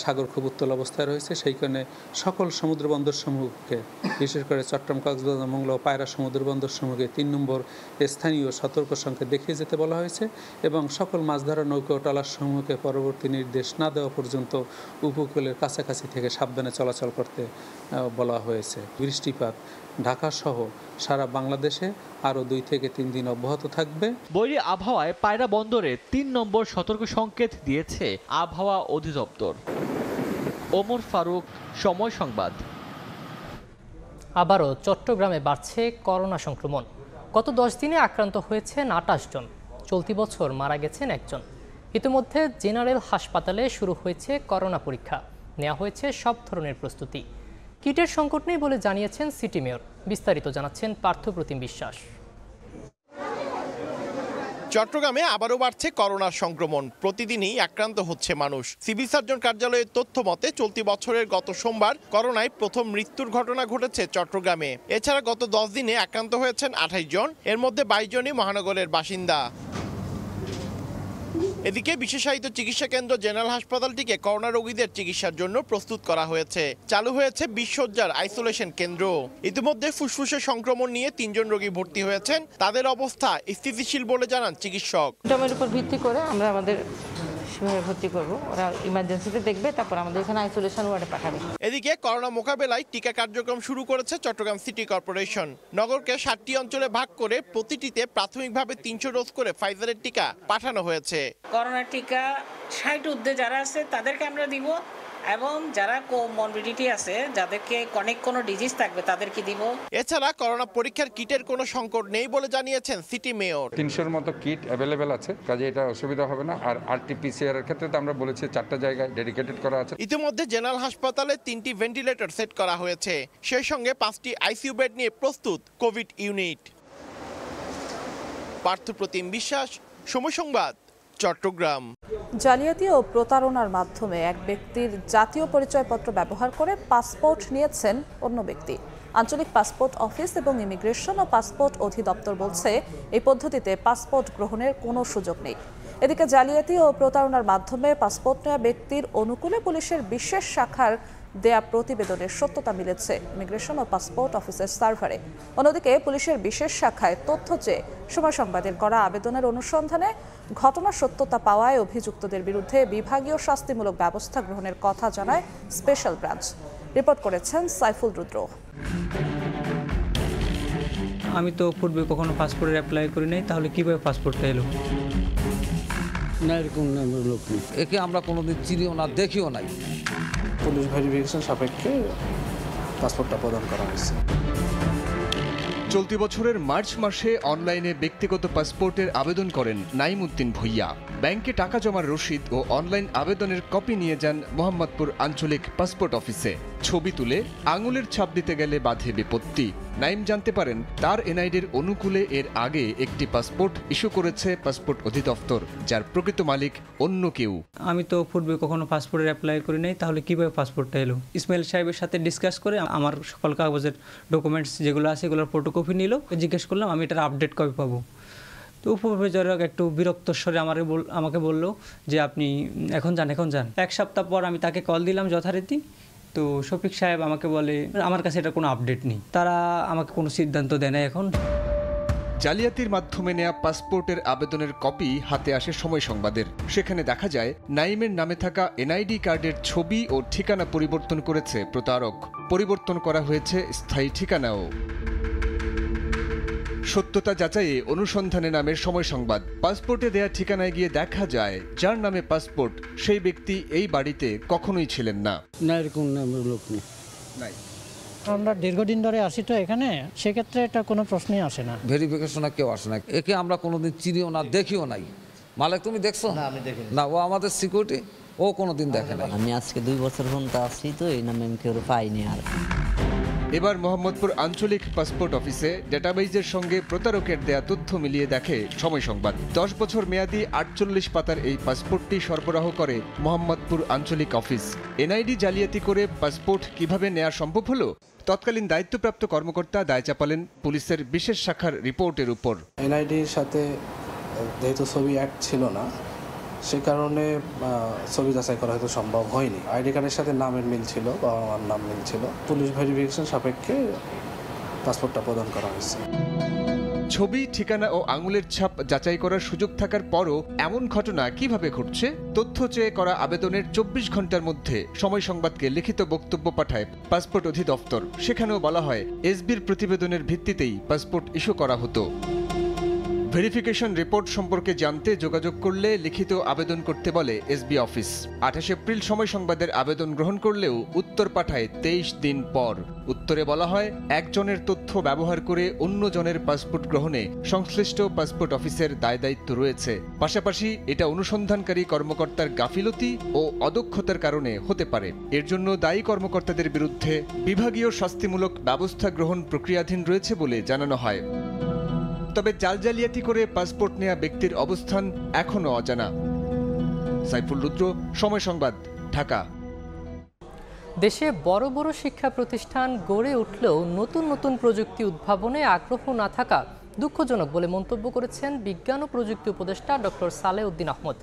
[SPEAKER 31] সাগর খুব উত্তাল অবস্থায় রয়েছে। সেই কারণে সকল সমুদ্র বন্দর সমূহকে, বিশেষ করে চট্টগ্রাম, কক্সবাজার, মংলা ও পায়রা সমুদ্র বন্দর সমূহকে 3 নম্বর স্থানীয় সতর্ক সংকেত দেখিয়ে যেতে বলা হয়েছে এবং সকল মাছ ধরা নৌকা ও ট্রলার সমূহকে পরবর্তী নির্দেশ না দেওয়া পর্যন্ত উপকূলের কাছাকাছি থেকে সাবধানে চলাচল করতে বলা হয়েছে। বৃষ্টিপাত ঢাকা সহ সারা বাংলাদেশে আরও 2 থেকে 3 দিন অব্যাহত থাকবে।
[SPEAKER 27] বৈরী আবহাওয়ায় পায়রা বন্দরে 3 নম্বর সতর্ক সংকেত দিয়েছে আবহাওয়া অধিদপ্তর। ওমর ফারুক, সময় সংবাদ।
[SPEAKER 3] আবারও চট্টগ্রামে বাড়ছে করোনা সংক্রমণ। গত 10 দিনে আক্রান্ত হয়েছেন 28 জন। চলতি বছর মারা গেছেন 1 জন। ইতিমধ্যে জেনারেল হাসপাতালে শুরু হয়েছে করোনা পরীক্ষা। নেওয়া হয়েছে সব ধরনের প্রস্তুতি। কিটের সংকট নেই বলে জানিয়েছেন সিটি মেয়র। বিস্তারিত জানাচ্ছেন পার্থপ্রতিম বিশ্বাস।
[SPEAKER 6] চট্টগ্রামে আবারও বাড়ছে করোনার সংক্রমণ। প্রতিদিনই আক্রান্ত হচ্ছে মানুষ। সিভিল সার্জন কার্যালয়ের তথ্য মতে চলতি বছরের গত সোমবার করোনায় প্রথম মৃত্যুর ঘটনা ঘটেছে চট্টগ্রামে। এছাড়া গত 10 দিনে আক্রান্ত হয়েছেন 28 জন, এর মধ্যে 22 জনই মহানগরের বাসিন্দা। এদিকে বিশেষায়িত চিকিৎসা কেন্দ্র জেনারেল হাসপাতালটিকে করোনা রোগীদের চিকিৎসার জন্য প্রস্তুত করা হয়েছে। চালু হয়েছে 20 শয্যার আইসোলেশন কেন্দ্র। ইতিমধ্যে ফুসফুসে সংক্রমণ নিয়ে 3 জন রোগী ভর্তি হয়েছেন। তাদের অবস্থা স্থিতিশীল বলে জানান চিকিৎসক।
[SPEAKER 7] সিম্পটমের উপর ভিত্তি করে আমরা আমাদের সেভাবে ভর্তি করব। ওরা ইমার্জেন্সিতে দেখবে, তারপর আমাদের এখানে আইসোলেশন ওয়ার্ডে পাঠাবে।
[SPEAKER 6] এদিকে করোনা মোকাবেলায় টিকা কার্যক্রম শুরু করেছে চট্টগ্রাম সিটি কর্পোরেশন। নগরকে 7টি অঞ্চলে ভাগ করে প্রতিটিতে প্রাথমিকভাবে 300 ডোজ করে ফাইজারের টিকা পাঠানো হয়েছে।
[SPEAKER 8] করোনা টিকা 60 ঊর্ধ্বে যারা আছে তাদেরকে আমরা দিব, এবং যারা কোমরবিডিটি আছে, যাদেরকে কোনো ডিজিজ থাকবে তাদেরকে দিব।
[SPEAKER 6] এছাড়া করোনা পরীক্ষার কিটের কোনো সংকট নেই বলে জানিয়েছেন সিটি মেয়র।
[SPEAKER 9] 300-র মতো কিট অ্যাভেলেবেল আছে, কাজে এটা অসুবিধা হবে না। আর আরটিপিসিআর এর ক্ষেত্রে তো আমরা বলেছি 4টা জায়গায় ডেডিকেটেড করা আছে।
[SPEAKER 6] ইতিমধ্যে জেনারেল হাসপাতালে 3টি ভেন্টিলেটর সেট করা হয়েছে। সেই সঙ্গে 5টি আইসিইউ বেড নিয়ে প্রস্তুত কোভিড ইউনিট। পার্থপ্রতিম বিশ্বাস, সময় সংবাদ, চট্টগ্রাম।
[SPEAKER 1] জালিয়াতি ও প্রতারণার মাধ্যমে এক ব্যক্তির জাতীয় পরিচয়পত্র ব্যবহার করে পাসপোর্ট নিয়েছেন অন্য ব্যক্তি। আঞ্চলিক পাসপোর্ট অফিস এবং ইমিগ্রেশন ও পাসপোর্ট অধিদপ্তর বলছে এই পদ্ধতিতে পাসপোর্ট গ্রহণের কোনো সুযোগ নেই। এদিকে জালিয়াতি ও প্রতারণার মাধ্যমে পাসপোর্ট নেওয়া ব্যক্তির অনুকূলে পুলিশের বিশেষ শাখার দেয়া প্রতিবেদনের সত্যতা মিলেছে ইমিগ্রেশন ও পাসপোর্ট অফিসের সার্ভারে। অন্যদিকে পুলিশের বিশেষ শাখায় তথ্য চেয়ে সময় সংবাদের করা আবেদনের অনুসন্ধানে ঘটনার সত্যতা পাওয়ায় অভিযুক্তদের বিরুদ্ধে বিভাগীয় শাস্তিমূলক ব্যবস্থা গ্রহণের কথা জানায় স্পেশাল ব্রাঞ্চ। রিপোর্ট করেছেন সাইফুল রুদ্র।
[SPEAKER 11] আমি তো পূর্বে কখনো পাসপোর্টের অ্যাপ্লাই করি নাই, তাহলে কিভাবে পাসপোর্টটা এলো?
[SPEAKER 12] না, এরকম লোক নেই। একে আমরা কোনোদিন চিনিও না, দেখিও নাই।
[SPEAKER 13] পুলিশ ভেরিফিকেশন সাপেক্ষে পাসপোর্টটা প্রদান করা হয়েছে।
[SPEAKER 14] চলতি বছরের মার্চ মাসে অনলাইনে ব্যক্তিগত পাসপোর্টের আবেদন করেন নাইমুদ্দিন ভুইয়া। ব্যাংকে টাকা জমার রসিদ ও অনলাইন আবেদনের কপি নিয়ে যান মোহাম্মদপুর আঞ্চলিক পাসপোর্ট অফিসে। ছবি তুলে আঙুলের ছাপ দিতে গেলে বাধে বিপত্তি। নাইম জানতে পারেন তার এনআইডির অনুকূলে এর আগে একটি পাসপোর্ট ইস্যু করেছে পাসপোর্ট অধিদপ্তর, যার প্রকৃত মালিক অন্য কেউ।
[SPEAKER 11] আমি তো পূর্বে কখনো পাসপোর্টের অ্যাপ্লাই করি নাই, তাহলে কিভাবে পাসপোর্টটা এলো? ইসমাইল সাহেবের সাথে ডিসকাস করে আমার সকল কাগজের ডকুমেন্টস যেগুলো আছে এগুলোর ফটোকপি নিল। জিজ্ঞেস করলাম আমি এটার আপডেট কবে পাবো। তো উপবিচারক একটু বিরক্ত স্বরে আমাকে বলল যে আপনি এখন যান। 1 সপ্তাহ পর আমি তাকে কল দিলাম যথারীতি। তো শফিক সাহেব আমাকে বলে আমার কাছে এটা কোনো আপডেট নেই, তারা আমাকে কোনো সিদ্ধান্ত দেয় না এখন।
[SPEAKER 14] জালিয়াতির মাধ্যমে নেয়া পাসপোর্টের আবেদনের কপি হাতে আসে সময় সংবাদের। সেখানে দেখা যায় নাইমের নামে থাকা এনআইডি কার্ডের ছবি ও ঠিকানা পরিবর্তন করেছে প্রতারক। পরিবর্তন করা হয়েছে স্থায়ী ঠিকানাও। সত্যতা যাচাইয়ে অনুসন্ধানে নামের সময় সংবাদ। পাসপোর্টে দেয়া ঠিকানায় গিয়ে দেখা যায় যার নামে পাসপোর্ট সেই ব্যক্তি এই বাড়িতে কখনোই ছিলেন না।
[SPEAKER 12] না, এরকম লোক নেই।
[SPEAKER 15] আমরা দীর্ঘদিন ধরে আসি তো এখানে, সেক্ষেত্রে এটা কোনো প্রশ্নই আসে না।
[SPEAKER 12] ভেরিফিকেশনে কেউ আসে না। একে আমরা কোনোদিন চিনিও না, দেখিও নাই। মালিক তুমি দেখছো? না, আমি দেখিনি। না, ও আমাদের সিকিউরিটি, ও কোনোদিন দেখে নাই।
[SPEAKER 16] আমি আজকে 2 বছর পর্যন্ত আসছি, তো এই নামে আমি কেউ পাইনি। আর
[SPEAKER 14] এবার মোহাম্মদপুর আঞ্চলিক পাসপোর্ট অফিসে ডেটাবেজের সঙ্গে প্রতারকের দেয়া তথ্য মিলিয়ে দেখে সময় সংবাদ। 10 বছর মেয়াদি 48 পাতার এই পাসপোর্টটি সরবরাহ করে মোহাম্মদপুর আঞ্চলিক অফিস। এনআইডি জালিয়াতি করে পাসপোর্ট কিভাবে নেওয়া সম্ভব হলো? তৎকালীন দায়িত্বপ্রাপ্ত কর্মকর্তা দায় চাপালেন পুলিশের বিশেষ শাখার রিপোর্টের উপর।
[SPEAKER 13] এনআইডির সাথে যেহেতু ছবি অ্যাড ছিল না, সে কারণে ছবি যাচাই করা হয়তো সম্ভব হয়নি। আইডি কার্ডের সাথে নামের মিল ছিল, বাবা মার নাম মিল ছিল। পুলিশ ভেরিফিকেশন সাপেক্ষে পাসপোর্টটা প্রদান করা হয়েছে।
[SPEAKER 14] ছবি, ঠিকানা ও আঙুলের ছাপ যাচাই করার সুযোগ থাকার পরও এমন ঘটনা কিভাবে ঘটছে? তথ্য চেয়ে করা আবেদনের 24 ঘন্টার মধ্যে সময় সংবাদকে লিখিত বক্তব্য পাঠায় পাসপোর্ট অধিদপ্তর। সেখানেও বলা হয় এসবির প্রতিবেদনের ভিত্তিতেই পাসপোর্ট ইস্যু করা হতো। ভেরিফিকেশন রিপোর্ট সম্পর্কে জানতে যোগাযোগ করলে লিখিত আবেদন করতে বলে এসবি অফিস। 28 এপ্রিল সময় সংবাদের আবেদন গ্রহণ করলেও উত্তর পাঠায় 23 দিন পর। উত্তরে বলা হয় একজনের তথ্য ব্যবহার করে অন্য জনের পাসপোর্ট গ্রহণে সংশ্লিষ্ট পাসপোর্ট অফিসের দায়-দায়িত্ব রয়েছে। পাশাপাশি এটা অনুসন্ধানকারী কর্মকর্তার গাফিলতি ও অদক্ষতার কারণে হতে পারে। এর জন্য দায়ী কর্মকর্তাদের বিরুদ্ধে বিভাগীয় শাস্তিমূলক ব্যবস্থা গ্রহণ প্রক্রিয়াধীন রয়েছে বলে জানানো হয়। তবে জালজালিয়াতি করে পাসপোর্ট নেওয়া ব্যক্তির অবস্থান এখনো অজানা। সাইফুল রুদ্র, সময় সংবাদ, ঢাকা।
[SPEAKER 3] দেশে বড় বড় শিক্ষা প্রতিষ্ঠান গড়ে উঠলেও নতুন নতুন প্রযুক্তি উদ্ভাবনে আগ্রহ না থাকা দুঃখজনক বলে মন্তব্য করেছেন বিজ্ঞান ও প্রযুক্তি উপদেষ্টা ডক্টর সালেউদ্দিন আহমদ।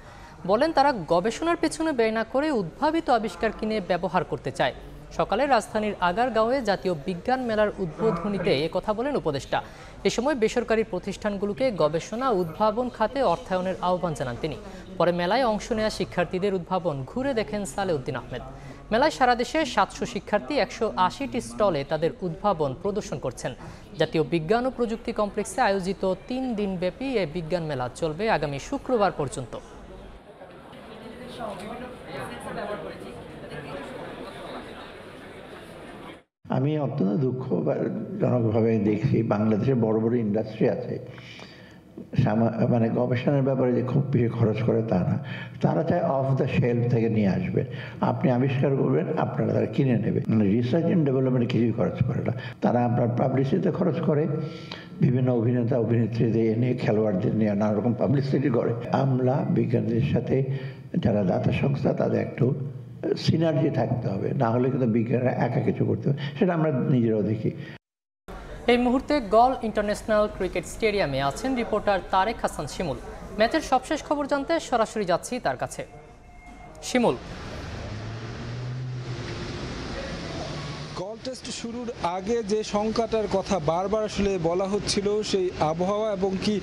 [SPEAKER 3] বলেন তারা গবেষণার পেছনে ব্যয় না করে উদ্ভাবিত আবিষ্কার কিনে ব্যবহার করতে চায়। সকালে রাজধানীর আগারগাঁওয়ে জাতীয় বিজ্ঞান মেলার উদ্বোধনীতে কথা বলেন উপদেষ্টা। এ সময় বেসরকারি প্রতিষ্ঠানগুলোকে গবেষণা উদ্ভাবন খাতে অর্থায়নের আহ্বান জানান তিনি। পরে মেলায় অংশ নেওয়া শিক্ষার্থীদের উদ্ভাবন ঘুরে দেখেন সালেউদ্দিন আহমেদ। মেলায় সারা দেশে 700 শিক্ষার্থী 180টি স্টলে তাদের উদ্ভাবন প্রদর্শন করছেন। জাতীয় বিজ্ঞান ও প্রযুক্তি কমপ্লেক্সে আয়োজিত 3 দিনব্যাপী এই বিজ্ঞান মেলা চলবে আগামী শুক্রবার পর্যন্ত।
[SPEAKER 5] আমি অত্যন্ত দুঃখজনকভাবে দেখছি বাংলাদেশে বড় বড় ইন্ডাস্ট্রি আছে, মানে গবেষণার ব্যাপারে যে খুব বেশি খরচ করে তা না, তারা চায় অফ দ্য শেলফ থেকে নিয়ে আসবেন, আপনি আবিষ্কার করবেন, আপনারা তারা কিনে নেবে। মানে রিসার্চ অ্যান্ড ডেভেলপমেন্টে কিছুই খরচ করে না, তারা আপনার পাবলিসিটিতে খরচ করে, বিভিন্ন অভিনেতা অভিনেত্রীদের এনে খেলোয়াড়দের নিয়ে নানা রকম পাবলিসিটি করে। আমরা বিজ্ঞানীদের সাথে যারা দাতা সংস্থা তাদের একটু সিনার্জি থাকতে হবে, না হলে কিন্তু বিজ্ঞানীরা একা কিছু করতে হবে, সেটা আমরা নিজেরাও দেখি।
[SPEAKER 3] এই মুহূর্তে গল ইন্টারন্যাশনাল ক্রিকেট স্টেডিয়ামে আছেন রিপোর্টার তারেক হাসান শিমুল। ম্যাচের সবশেষ খবর জানতে সরাসরি যাচ্ছি তার কাছে। শিমুল,
[SPEAKER 10] গল টেস্ট শুরুর আগে যে শঙ্কাটার কথা বারবার আসলে বলা হচ্ছিল, সেই আবহাওয়া এবং কি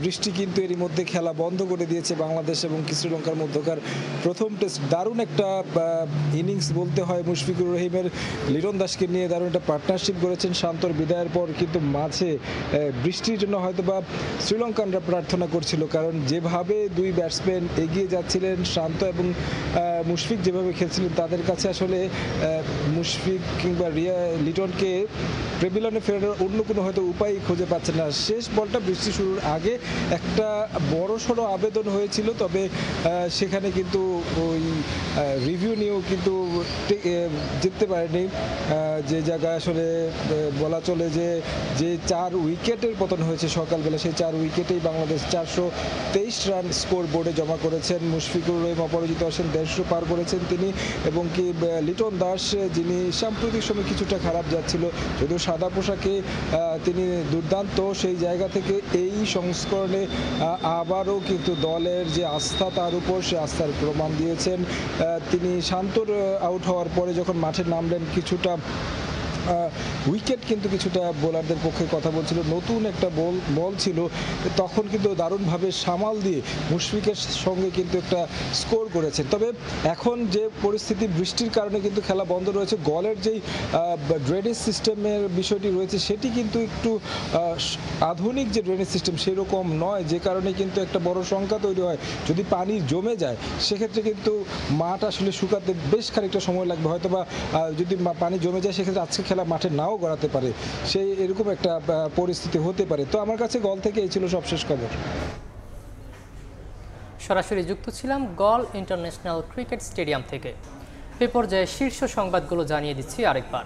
[SPEAKER 10] বৃষ্টি কিন্তু এরই মধ্যে খেলা বন্ধ করে দিয়েছে বাংলাদেশ এবং শ্রীলঙ্কার মধ্যকার প্রথম টেস্ট। দারুণ একটা ইনিংস বলতে হয় মুশফিকুর রহিমের। লিটন দাসকে নিয়ে দারুণ একটা পার্টনারশিপ করেছেন শান্তর বিদায়ের পর, কিন্তু মাঝে বৃষ্টির জন্য হয়তোবা শ্রীলঙ্কানরা প্রার্থনা করছিল, কারণ যেভাবে দুই ব্যাটসম্যান এগিয়ে যাচ্ছিলেন, শান্ত এবং মুশফিক যেভাবে খেলছিলেন, তাদের কাছে আসলে মুশফিক কিংবা লিটনকে প্রেভিলনে ফেরানোর অন্য কোনো হয়তো উপায় খুঁজে পাচ্ছেন না। শেষ বলটা বৃষ্টি শুরুর আগে একটা বড়সড় আবেদন হয়েছিল, তবে সেখানে কিন্তু ওই রিভিউ নিয়েও কিন্তু জিততে পারেনি। যে জায়গায় আসলে বলা চলে যে 4 উইকেটের পতন হয়েছে সকালবেলা, সেই 4 উইকেটেই বাংলাদেশ 423 রান স্কোর বোর্ডে জমা করেছেন। মুশফিকুর রহিম অপরাজিত আসেন, 150 পার করেছেন তিনি, এবং কি লিটন দাস যিনি সাম্প্রতিক সময় কিছুটা খারাপ যাচ্ছিল, যদিও সাদা পোশাকে তিনি দুর্দান্ত, সেই জায়গা থেকে এই সংস্করণে আবারও কিন্তু দলের যে আস্থা তার উপর সে আস্থার প্রমাণ দিয়েছেন। তিনি শান্তর আউট হওয়ার পরে যখন মাঠে নামলেন, কিছুটা উইকেট কিন্তু কিছুটা বোলারদের পক্ষে কথা বলছিল, নতুন একটা বল ছিল, তখন কিন্তু দারুণভাবে সামাল দিয়ে মুশফিকের সঙ্গে কিন্তু একটা স্কোর করেছেন। তবে এখন যে পরিস্থিতি, বৃষ্টির কারণে কিন্তু খেলা বন্ধ রয়েছে। গলের যেই ড্রেনেজ সিস্টেমের বিষয়টি রয়েছে, সেটি কিন্তু একটু আধুনিক যে ড্রেনেজ সিস্টেম সেরকম নয়, যে কারণে কিন্তু একটা বড় শঙ্কা তৈরি হয়, যদি পানি জমে যায় সেক্ষেত্রে কিন্তু মাঠ আসলে শুকাতে বেশ খানিকটা সময় লাগবে, হয়তো বা যদি পানি জমে যায় সেক্ষেত্রে আজকে খেলা মাঠে নাও গড়াতে পারে, সেই এরকম একটা পরিস্থিতি হতে পারে। তো আমার কাছে গল থেকে এই ছিল সবশেষ খবর।
[SPEAKER 3] সরাসরি যুক্ত ছিলাম গল ইন্টারন্যাশনাল ক্রিকেট স্টেডিয়াম থেকে। এ পর্যায়ে শীর্ষ সংবাদগুলো জানিয়ে দিচ্ছি আরেকবার।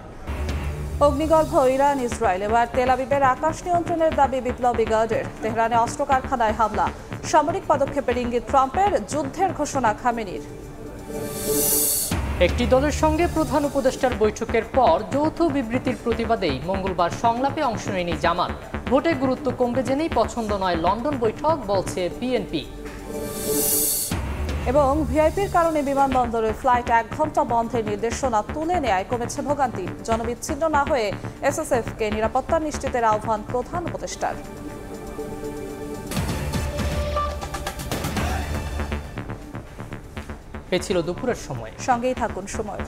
[SPEAKER 1] অগ্নিগর্ভ ইরান ইসরায়েল, এবার তেল আবিবের আকাশ নিয়ন্ত্রণের দাবি বিপ্লবী গার্ডের। তেহরানে অস্ত্র কারখানায় হামলা, সামরিক পদক্ষেপের ইঙ্গিত ট্রাম্পের, যুদ্ধের ঘোষণা খামেনির।
[SPEAKER 3] একটি দলের সঙ্গে প্রধান উপদেষ্টার বৈঠকের পর যৌথ বিবৃতির প্রতিবাদেই মঙ্গলবার সংলাপে অংশ নেয়নি জামাত। ভোটে গুরুত্ব কমবে জেনেই পছন্দ নয় লন্ডন বৈঠক, বলছে বিএনপি।
[SPEAKER 1] এবং ভিআইপির কারণে বিমানবন্দরে ফ্লাইট 1 ঘন্টা বন্ধের নির্দেশনা তুলে নেয় কমেছে ভোগান্তি। জনবিচ্ছিন্ন না হয়ে এসএসএফকে নিরাপত্তা নিশ্চিতের আহ্বান প্রধান উপদেষ্টার।
[SPEAKER 3] এ ছিল দুপুরের সময়।
[SPEAKER 1] সঙ্গেই থাকুন সময়।